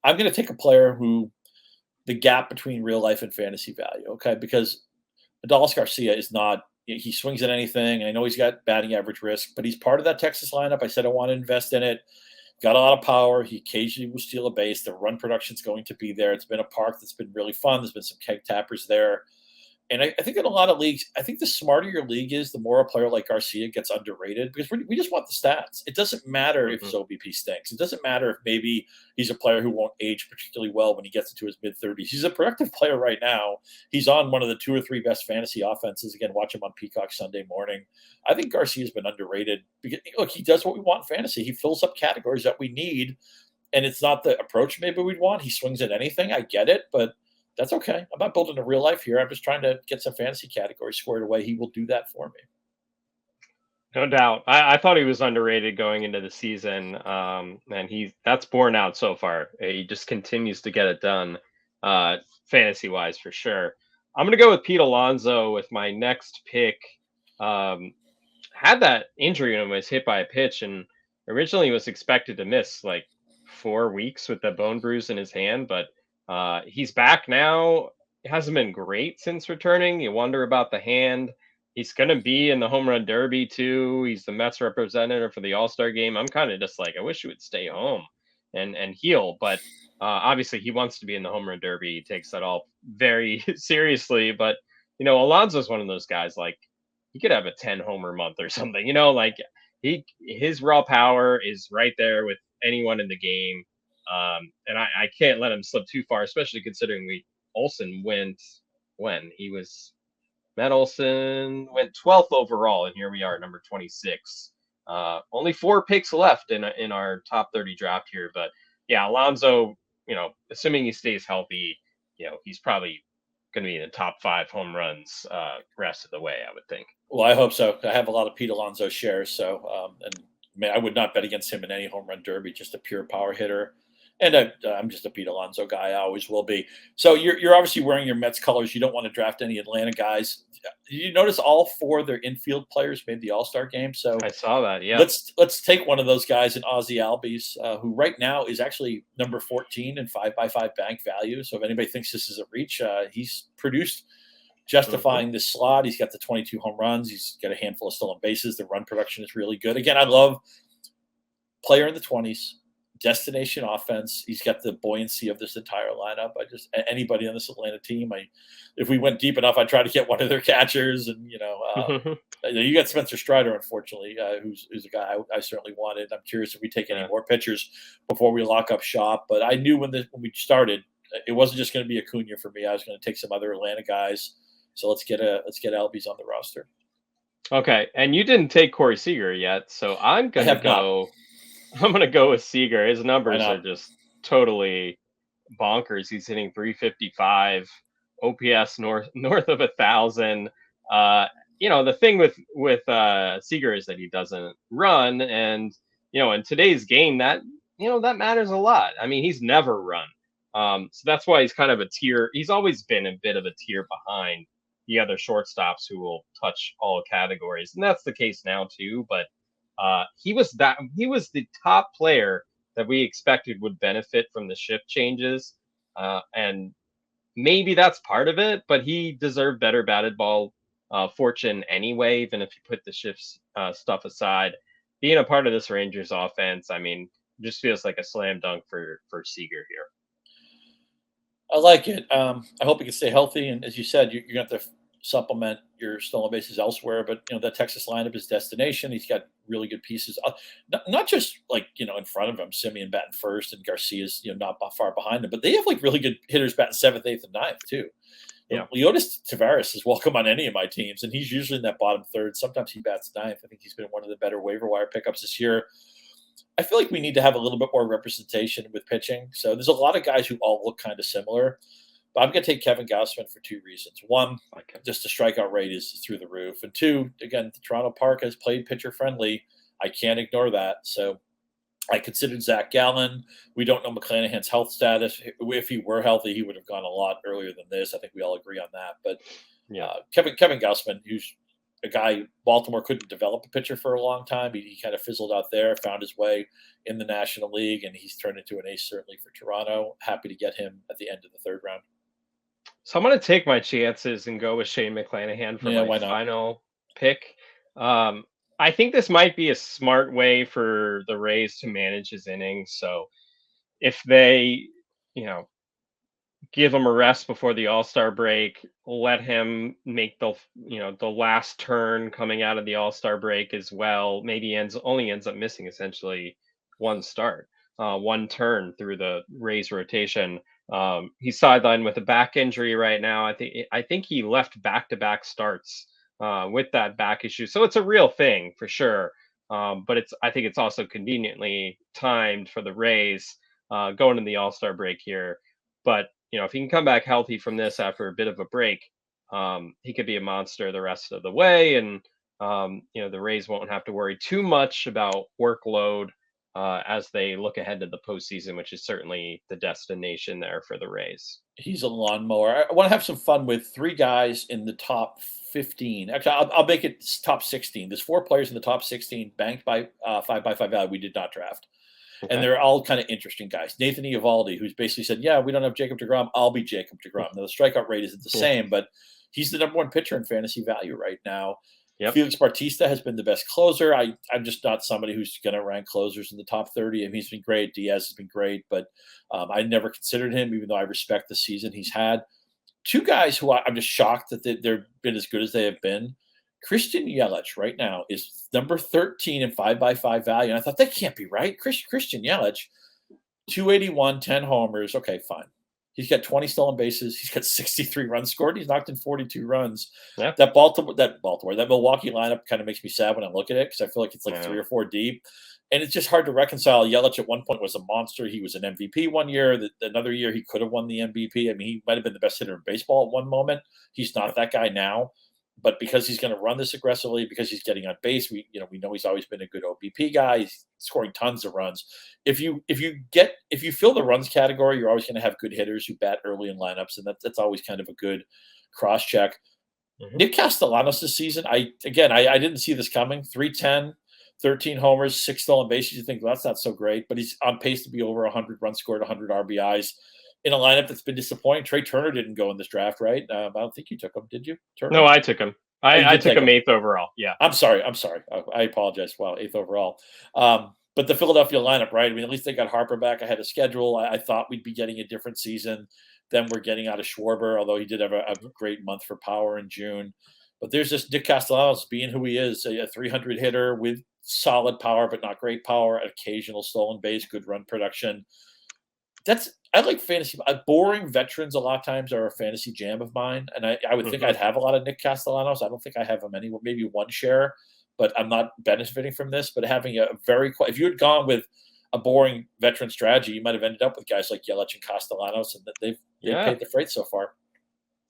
[SPEAKER 2] I'm going to take a player who the gap between real life and fantasy value, okay? Because Adolis Garcia is not, he swings at anything. I know he's got batting average risk, but he's part of that Texas lineup. I said I want to invest in it. Got a lot of power. He occasionally will steal a base. The run production's going to be there. It's been a park that's been really fun. There's been some keg tappers there. And I think in a lot of leagues, I think the smarter your league is, the more a player like Garcia gets underrated because we just want the stats. It doesn't matter if his OBP stinks. It doesn't matter if maybe he's a player who won't age particularly well when he gets into his mid-30s. He's a productive player right now. He's on one of the 2 or 3 best fantasy offenses. Again, watch him on Peacock Sunday morning. I think Garcia's been underrated because, look, he does what we want in fantasy. He fills up categories that we need, and it's not the approach maybe we'd want. He swings at anything. I get it, but that's okay. I'm not building a real life here. I'm just trying to get some fantasy categories squared away. He will do that for me.
[SPEAKER 1] No doubt. I thought he was underrated going into the season, and that's borne out so far. He just continues to get it done, fantasy wise for sure. I'm gonna go with Pete Alonso with my next pick. Had that injury and was hit by a pitch, and originally was expected to miss like 4 weeks with the bone bruise in his hand, but he's back now. It hasn't been great since returning. You wonder about the hand. He's going to be in the home run derby too. He's the Mets representative for the All-Star game. I'm kind of just like, I wish he would stay home and heal. But obviously he wants to be in the home run derby. He takes that all very seriously. But, Alonso's one of those guys, like he could have a 10 homer month or something, like his raw power is right there with anyone in the game. And I can't let him slip too far, especially considering Olsen went when he was Matt Olson went 12th overall, and here we are, number 26. Only 4 picks left in our top 30 draft here, but yeah, Alonso, assuming he stays healthy, he's probably going to be in the top 5 home runs rest of the way, I would think.
[SPEAKER 2] Well, I hope so. I have a lot of Pete Alonso shares, so I would not bet against him in any home run derby. Just a pure power hitter. And I'm just a Pete Alonso guy. I always will be. So you're obviously wearing your Mets colors. You don't want to draft any Atlanta guys. Did you notice all 4 of their infield players made the All-Star game? So
[SPEAKER 1] I saw that. Yeah.
[SPEAKER 2] Let's take one of those guys in Ozzy Albies, who right now is actually number 14 in 5x5 bank value. So if anybody thinks this is a reach, he's produced justifying this slot. He's got the 22 home runs. He's got a handful of stolen bases. The run production is really good. Again, I love player in the 20s. Destination offense. He's got the buoyancy of this entire lineup. Anybody on this Atlanta team. If we went deep enough, I'd try to get one of their catchers. And you got Spencer Strider, unfortunately, who's a guy I certainly wanted. I'm curious if we take any more pitchers before we lock up shop. But I knew when we started, it wasn't just going to be Acuna for me. I was going to take some other Atlanta guys. So let's get Albies on the roster.
[SPEAKER 1] Okay, and you didn't take Corey Seager yet, so I'm going to go. I'm going to go with Seager. His numbers are just totally bonkers. He's hitting 355, OPS north of 1,000. The thing with Seager is that he doesn't run, and in today's game that matters a lot. I mean, he's never run, so that's why he's kind of a tier. He's always been a bit of a tier behind the other shortstops who will touch all categories, and that's the case now too. But he was the top player that we expected would benefit from the shift changes. And maybe that's part of it, but he deserved better batted ball fortune anyway, even if you put the shifts stuff aside. Being a part of this Rangers offense, I mean, just feels like a slam dunk for Seager here.
[SPEAKER 2] I like it. I hope he can stay healthy. And as you said, you're going to have to supplement your stolen bases elsewhere, but that Texas lineup is destination. He's got really good pieces, not just in front of him, Simeon batting first and Garcia's not far behind him, but they have really good hitters batting 7th, 8th, and 9th too. Yeah, Leotis Taveras is welcome on any of my teams, and he's usually in that bottom third. Sometimes he bats 9th. I think he's been one of the better waiver wire pickups this year. I feel like we need to have a little bit more representation with pitching. So there's a lot of guys who all look kind of similar. But I'm going to take Kevin Gausman for 2 reasons. One, just the strikeout rate is through the roof. And 2, again, the Toronto Park has played pitcher friendly. I can't ignore that. So I considered Zach Gallen. We don't know McClanahan's health status. If he were healthy, he would have gone a lot earlier than this. I think we all agree on that. But Kevin Gausman, who's a guy Baltimore couldn't develop a pitcher for a long time. He kind of fizzled out there, found his way in the National League, and he's turned into an ace certainly for Toronto. Happy to get him at the end of the 3rd round.
[SPEAKER 1] So I'm going to take my chances and go with Shane McClanahan for my final pick. I think this might be a smart way for the Rays to manage his innings. So if they, give him a rest before the All-Star break, let him make the last turn coming out of the All-Star break as well. Maybe ends up missing essentially one start, one turn through the Rays rotation. He's sidelined with a back injury right now. I think he left back-to-back starts with that back issue, so it's a real thing for sure. But I think it's also conveniently timed for the Rays going in the All-Star break here. But if he can come back healthy from this after a bit of a break, he could be a monster the rest of the way, and the Rays won't have to worry too much about workload as they look ahead to the postseason, which is certainly the destination there for the Rays.
[SPEAKER 2] He's a lawnmower. I want to have some fun with three guys in the top 15. Actually, I'll make it top 16. There's four players in the top 16 banked by 5x5 value we did not draft. And
[SPEAKER 1] Okay.
[SPEAKER 2] they're all kind of interesting guys. Nathan Eovaldi, who's basically said, yeah, we don't have Jacob deGrom. I'll be Jacob deGrom. Now, the strikeout rate isn't the
[SPEAKER 1] Yeah.
[SPEAKER 2] same, but he's the number one pitcher in fantasy value right now.
[SPEAKER 1] Yep.
[SPEAKER 2] Felix Bautista has been the best closer. I'm just not somebody who's going to rank closers in the top 30. I mean, he's been great. Diaz has been great, but I never considered him, even though I respect the season he's had. Two guys who I'm just shocked that they've been as good as they have been. Christian Yelich right now is number 13 in 5x5 value. And I thought, that can't be right. Christian Yelich, 281, 10 homers. Okay, fine. He's got 20 stolen bases. He's got 63 runs scored. He's knocked in 42 runs.
[SPEAKER 1] Yeah.
[SPEAKER 2] That Milwaukee lineup kind of makes me sad when I look at it because I feel like it's like 3 or 4 deep. And it's just hard to reconcile. Yelich at one point was a monster. He was an MVP one year. Another year, he could have won the MVP. I mean, he might have been the best hitter in baseball at one moment. He's not that guy now. But because he's going to run this aggressively, because he's getting on base, we know he's always been a good OBP guy. He's scoring tons of runs. If you fill the runs category, you're always going to have good hitters who bat early in lineups, and that's always kind of a good cross check.
[SPEAKER 1] Mm-hmm.
[SPEAKER 2] Nick Castellanos this season, I didn't see this coming. 310, 13 homers, 6 stolen bases. You think, well, that's not so great, but he's on pace to be over 100 runs scored, 100 RBIs. In a lineup that's been disappointing. Trey Turner didn't go in this draft, right? I don't think you took him, did you? Turner?
[SPEAKER 1] No, I took him. I took him 8th overall. Yeah.
[SPEAKER 2] I'm sorry. I apologize. Wow, 8th overall. But the Philadelphia lineup, right? I mean, at least they got Harper back ahead of schedule. I thought we'd be getting a different season than we're getting out of Schwarber, although he did have a great month for power in June. But there's just Nick Castellanos being who he is, a 300 hitter with solid power, but not great power, occasional stolen base, good run production. I like fantasy. Boring veterans a lot of times are a fantasy jam of mine, and I would think I'd have a lot of Nick Castellanos. I don't think I have him anywhere, maybe one share, but I'm not benefiting from this. But having if you had gone with a boring veteran strategy, you might have ended up with guys like Yelich and Castellanos, and that they've paid the freight so far.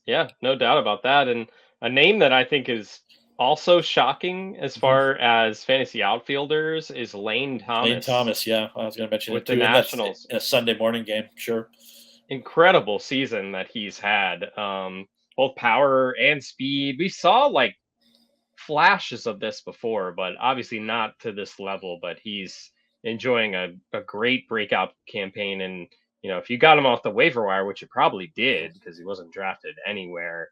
[SPEAKER 1] Yeah, no doubt about that. And a name that I think is also shocking as far as fantasy outfielders is Lane Thomas.
[SPEAKER 2] Lane Thomas, yeah. I was going to mention
[SPEAKER 1] with
[SPEAKER 2] it too.
[SPEAKER 1] the Nationals.
[SPEAKER 2] In a Sunday morning game, sure.
[SPEAKER 1] Incredible season that he's had, both power and speed. We saw like flashes of this before, but obviously not to this level. But he's enjoying a great breakout campaign. And, if you got him off the waiver wire, which you probably did because he wasn't drafted anywhere,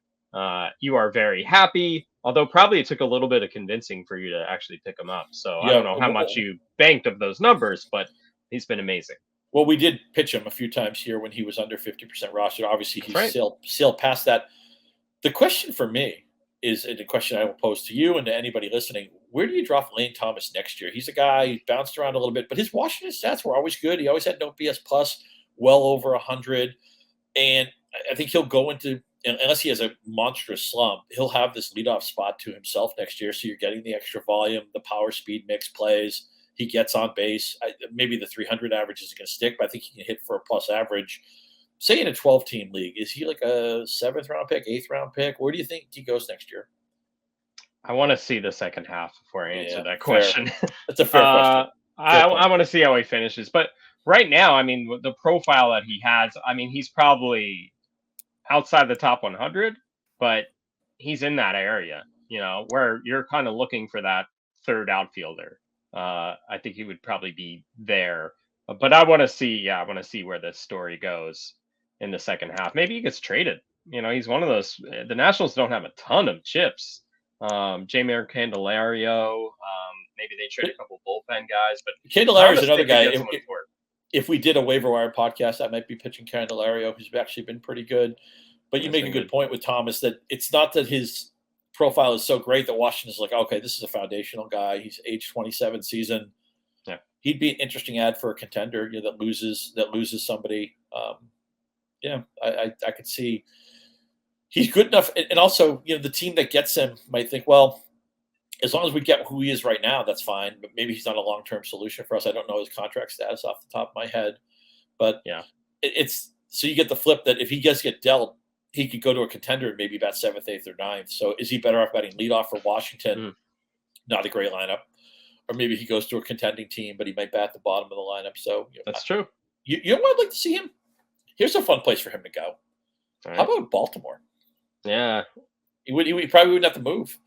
[SPEAKER 1] you are very happy. Although probably it took a little bit of convincing for you to actually pick him up. So I don't know how much you banked of those numbers, but he's been amazing.
[SPEAKER 2] Well, we did pitch him a few times here when he was under 50% rostered. Obviously, he's sailed past that. The question for me is, and the question I will pose to you and to anybody listening, where do you drop Lane Thomas next year? He's a guy who bounced around a little bit, but his Washington stats were always good. He always had no BS plus, well over 100. And I think he'll go into, unless he has a monstrous slump, he'll have this leadoff spot to himself next year. So you're getting the extra volume, the power speed mix plays. He gets on base. Maybe the 300 average isn't going to stick, but I think he can hit for a plus average. Say in a 12-team league, is he like a 7th round pick, 8th round pick? Where do you think he goes next year?
[SPEAKER 1] I want to see the second half before I answer that question.
[SPEAKER 2] That's a fair question.
[SPEAKER 1] I want to see how he finishes. But right now, I mean, the profile that he has, I mean, he's probably outside the top 100, but he's in that area, where you're kind of looking for that third outfielder. I think he would probably be there. But I want to see where this story goes in the second half. Maybe he gets traded. He's one of those. The Nationals don't have a ton of chips. Jeimer Candelario. Maybe they trade a couple bullpen guys, but
[SPEAKER 2] Candelario's another guy. if we did a waiver wire podcast, I might be pitching Candelario, who's actually been pretty good. But you
[SPEAKER 1] That's
[SPEAKER 2] make a
[SPEAKER 1] been
[SPEAKER 2] good point with Thomas that it's not that his profile is so great that Washington's like, okay, this is a foundational guy. He's age 27 season.
[SPEAKER 1] Yeah.
[SPEAKER 2] He'd be an interesting ad for a contender, that loses somebody. I could see he's good enough. And also, the team that gets him might think, well, as long as we get who he is right now, that's fine. But maybe he's not a long-term solution for us. I don't know his contract status off the top of my head. But
[SPEAKER 1] yeah,
[SPEAKER 2] it's so you get the flip that if he does get dealt, he could go to a contender and maybe bat 7th, 8th, or 9th. So is he better off batting leadoff for Washington? Not a great lineup. Or maybe he goes to a contending team, but he might bat the bottom of the lineup. So
[SPEAKER 1] that's true.
[SPEAKER 2] You know what I'd like to see him? Here's a fun place for him to go. Right. How about Baltimore?
[SPEAKER 1] Yeah.
[SPEAKER 2] He probably wouldn't have to move.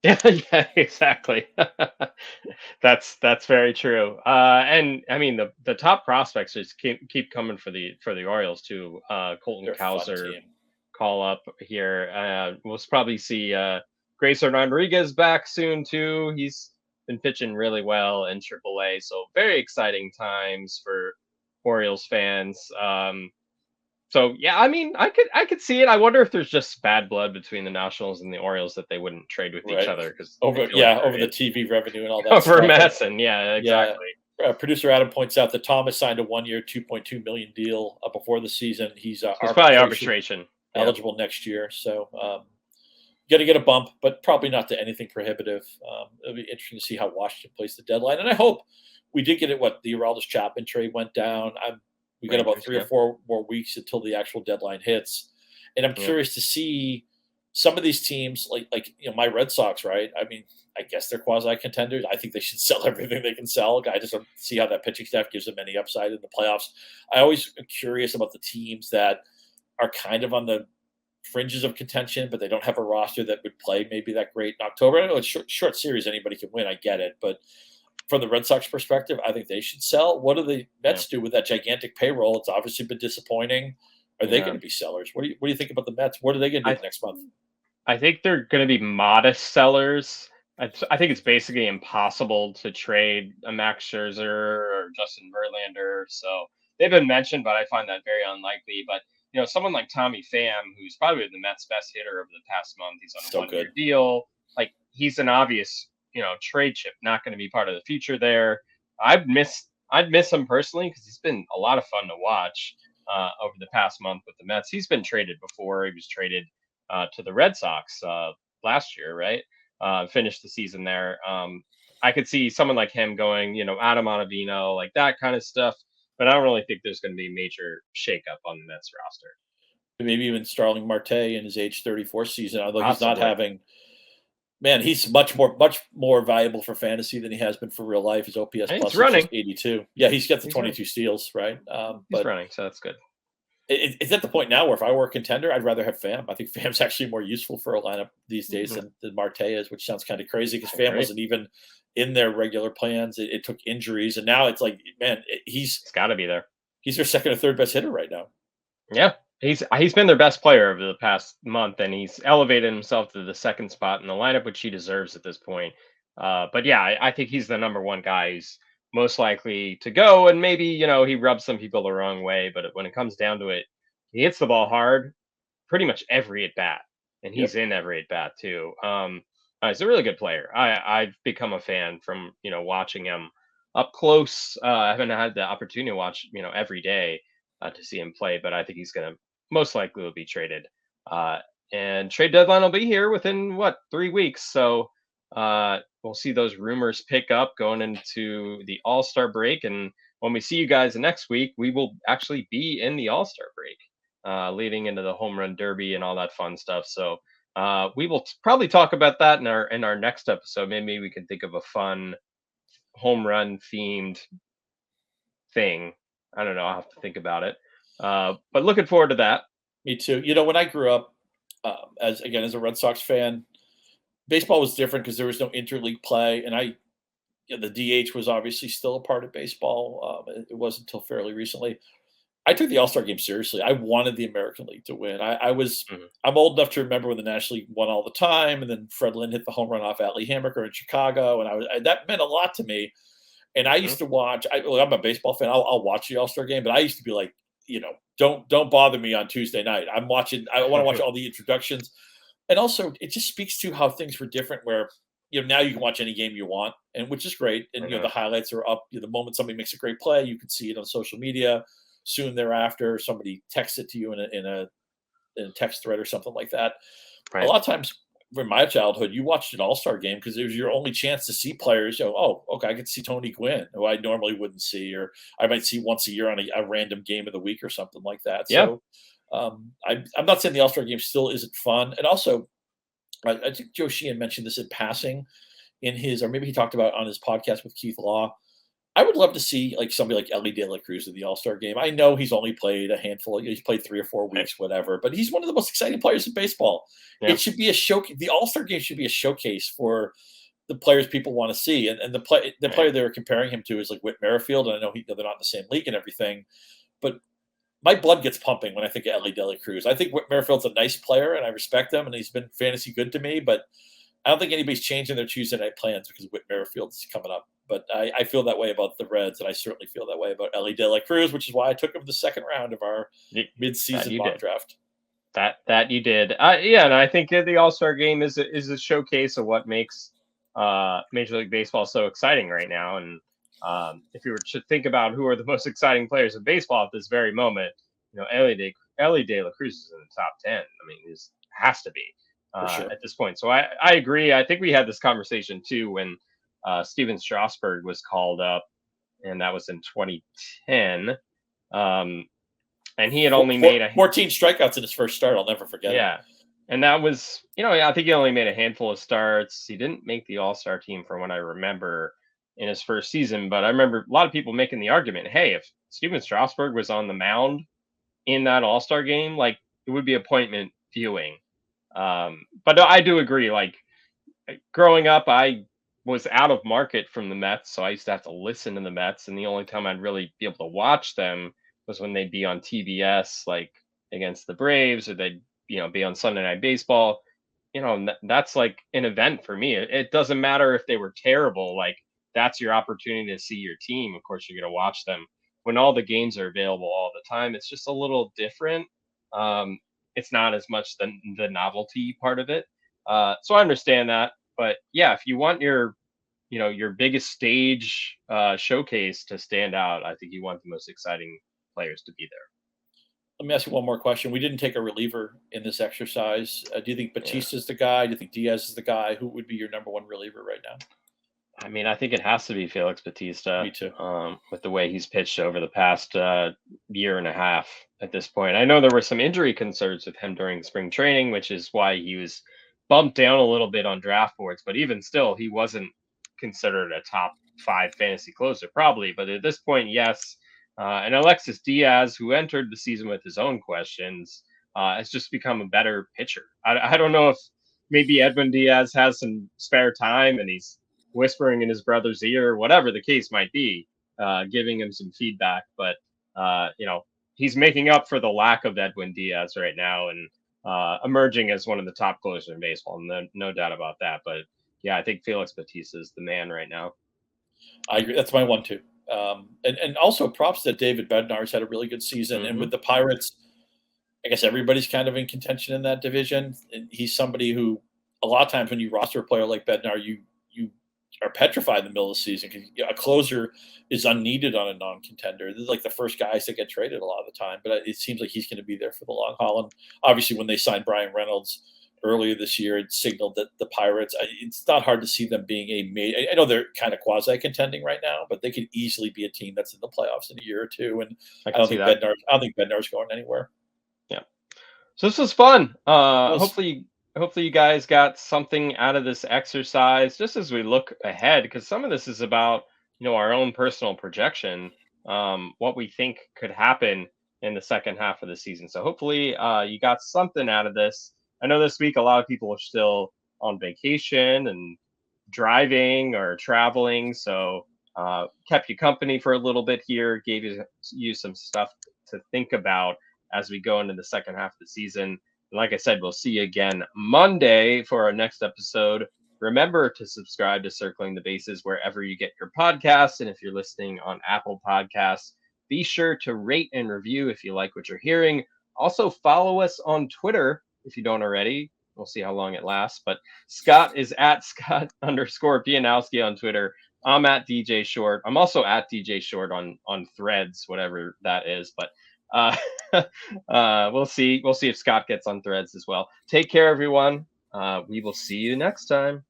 [SPEAKER 1] Yeah, exactly. That's very true. And I mean the top prospects just keep coming for the Orioles too. Colton Cowser call up here. We'll probably see Grayson Rodriguez back soon too. He's been pitching really well in AAA, so very exciting times for Orioles fans. So yeah, I mean, I could see it. I wonder if there's just bad blood between the Nationals and the Orioles that they wouldn't trade with each other because
[SPEAKER 2] over the TV revenue and all that.
[SPEAKER 1] Over Madison, yeah, exactly.
[SPEAKER 2] Yeah. Producer Adam points out that Thomas signed a 1-year, $2.2 million deal before the season. He's
[SPEAKER 1] probably arbitration
[SPEAKER 2] eligible next year, so got to get a bump, but probably not to anything prohibitive. It'll be interesting to see how Washington plays the deadline, and I hope we did get it. The Aroldis Chapman trade went down. We got about 3 or 4 more weeks until the actual deadline hits. And I'm curious to see some of these teams, like my Red Sox, right? I mean, I guess they're quasi-contenders. I think they should sell everything they can sell. I just don't see how that pitching staff gives them any upside in the playoffs. I always am curious about the teams that are kind of on the fringes of contention, but they don't have a roster that would play maybe that great in October. I know it's short series, anybody can win. I get it. But from the Red Sox perspective, I think they should sell. What do the Mets do with that gigantic payroll? It's obviously been disappointing. Are they going to be sellers? What do you think about the Mets? What are they going to do next month?
[SPEAKER 1] I think they're going to be modest sellers. I think it's basically impossible to trade a Max Scherzer or Justin Verlander. So they've been mentioned, but I find that very unlikely. But someone like Tommy Pham, who's probably the Mets' best hitter over the past month, he's on a 1-year deal. Like he's an obvious trade chip, not going to be part of the future there. I'd miss him personally because he's been a lot of fun to watch over the past month with the Mets. He's been traded before. He was traded to the Red Sox last year, right? Finished the season there. I could see someone like him going, Adam Ottavino, like that kind of stuff. But I don't really think there's going to be a major shakeup on the Mets roster.
[SPEAKER 2] Maybe even Starling Marte in his age 34 season, although he's not having. Man, he's much more valuable for fantasy than he has been for real life. His OPS plus is 82. Yeah, he's got the 22 steals, right?
[SPEAKER 1] He's running, so that's good.
[SPEAKER 2] It's at the point now where if I were a contender, I'd rather have Pham. I think Pham's actually more useful for a lineup these days than Marte is, which sounds kind of crazy because Pham wasn't even in their regular plans. It took injuries, and now it's like, man, he's
[SPEAKER 1] got to be there.
[SPEAKER 2] He's their second or third best hitter right now.
[SPEAKER 1] Yeah. He's been their best player over the past month, and he's elevated himself to the second spot in the lineup, which he deserves at this point. But yeah, I think he's the number one guy who's most likely to go, and maybe he rubs some people the wrong way, but when it comes down to it, he hits the ball hard pretty much every at bat, and he's in every at bat too. He's a really good player. I've become a fan from watching him up close. I haven't had the opportunity to watch every day to see him play, but I think he's gonna most likely will be traded. And trade deadline will be here within 3 weeks. So we'll see those rumors pick up going into the All-Star break. And when we see you guys next week, we will actually be in the All-Star break, leading into the home run derby and all that fun stuff. So we will probably talk about that in our next episode. Maybe we can think of a fun home run themed thing. I don't know. I'll have to think about it. But looking forward to that.
[SPEAKER 2] Me too. When I grew up, as a Red Sox fan, baseball was different because there was no interleague play, and the DH was obviously still a part of baseball. It wasn't until fairly recently. I took the All-Star game seriously. I wanted the American League to win. I'm old enough to remember when the National League won all the time, and then Fred Lynn hit the home run off Atlee Hammaker in Chicago, and that meant a lot to me. And I used to watch. I'm a baseball fan. I'll watch the All-Star game, but I used to be like, don't bother me on Tuesday night. I'm watching. I want to watch all the introductions, and also it just speaks to how things were different. Where now you can watch any game you want, and which is great. And the highlights are up. The moment somebody makes a great play, you can see it on social media. Soon thereafter, somebody texts it to you in a text thread or something like that.
[SPEAKER 1] Right.
[SPEAKER 2] A lot of times in my childhood, you watched an All-Star game because it was your only chance to see players. Oh, okay, I could see Tony Gwynn, who I normally wouldn't see, or I might see once a year on a random game of the week or something like that.
[SPEAKER 1] Yeah.
[SPEAKER 2] So I'm not saying the All-Star game still isn't fun. And also, I think Joe Sheehan mentioned this in passing in his, or maybe he talked about on his podcast with Keith Law. I would love to see like somebody like Ellie De La Cruz in the All-Star game. I know he's only played a handful. He's played 3 or 4 weeks, whatever. But he's one of the most exciting players in baseball. Yeah. It should be a showcase. The All-Star game should be a showcase for the players people want to see. And the player they were comparing him to is like Whit Merrifield. And I know they're not in the same league and everything. But my blood gets pumping when I think of Ellie De La Cruz. I think Whit Merrifield's a nice player, and I respect him, and he's been fantasy good to me. But I don't think anybody's changing their Tuesday night plans because Whit Merrifield's coming up. But I feel that way about the Reds, and I certainly feel that way about Ellie De La Cruz, which is why I took him the second round of our mid-season mock draft.
[SPEAKER 1] That you did, yeah. And I think the All-Star Game is a showcase of what makes Major League Baseball so exciting right now. And if you were to think about who are the most exciting players in baseball at this very moment, Ellie De La Cruz is in the top 10. I mean, it has to be
[SPEAKER 2] sure.
[SPEAKER 1] at this point. So I agree. I think we had this conversation too when Steven Strasburg was called up, and that was in 2010. And he had only made
[SPEAKER 2] 14 strikeouts in his first start. I'll never forget it.
[SPEAKER 1] Yeah. And that was, I think he only made a handful of starts. He didn't make the All-Star team from what I remember in his first season. But I remember a lot of people making the argument, hey, if Steven Strasburg was on the mound in that All-Star game, like it would be appointment viewing. But I do agree. Like growing up, I was out of market from the Mets, so I used to have to listen to the Mets, and the only time I'd really be able to watch them was when they'd be on TBS, like against the Braves, or they'd be on Sunday Night Baseball. That's like an event for me. It doesn't matter if they were terrible. Like that's your opportunity to see your team. Of course, you're going to watch them when all the games are available all the time. It's just a little different. It's not as much the novelty part of it. So I understand that. But yeah, if you want your biggest stage showcase to stand out, I think you want the most exciting players to be there.
[SPEAKER 2] Let me ask you one more question. We didn't take a reliever in this exercise. Do you think Batista's the guy? Do you think Diaz is the guy? Who would be your number one reliever right now?
[SPEAKER 1] I mean, I think it has to be Felix Bautista.
[SPEAKER 2] Me too.
[SPEAKER 1] With the way he's pitched over the past year and a half at this point. I know there were some injury concerns with him during spring training, which is why he was bumped down a little bit on draft boards. But even still, he wasn't considered a top 5 fantasy closer, probably. But at this point, yes. And Alexis Diaz, who entered the season with his own questions, has just become a better pitcher. I don't know if maybe Edwin Diaz has some spare time and he's whispering in his brother's ear, whatever the case might be, giving him some feedback. But, he's making up for the lack of Edwin Diaz right now and emerging as one of the top closers in baseball. No doubt about that. But, yeah, I think Felix Bautista is the man right now.
[SPEAKER 2] I agree. That's my one, too. And also props that David Bednar's had a really good season. Mm-hmm. And with the Pirates, I guess everybody's kind of in contention in that division. And he's somebody who a lot of times when you roster a player like Bednar, you are petrified in the middle of the season because a closer is unneeded on a non-contender. This is like the first guys that get traded a lot of the time. But it seems like he's going to be there for the long haul. And obviously when they signed Brian Reynolds earlier this year, it signaled that the Pirates, it's not hard to see them being I know they're kind of quasi-contending right now, but they could easily be a team that's in the playoffs in a year or two. And I don't think Bednar's going anywhere.
[SPEAKER 1] Yeah. So this was fun. Hopefully you guys got something out of this exercise just as we look ahead, because some of this is about, our own personal projection, what we think could happen in the second half of the season. So hopefully you got something out of this. I know this week a lot of people are still on vacation and driving or traveling, so kept you company for a little bit here, gave you some stuff to think about as we go into the second half of the season. And like I said, we'll see you again Monday for our next episode Remember to subscribe to Circling the Bases wherever you get your podcasts. And if you're listening on Apple Podcasts, be sure to rate and review if you like what you're hearing. Also, follow us on Twitter if you don't already. We'll see how long it lasts. But Scott is at Scott_Pianowski on Twitter. I'm at DJ Short. I'm also at DJ Short on Threads, whatever that is. But we'll see. We'll see if Scott gets on Threads as well. Take care, everyone. We will see you next time.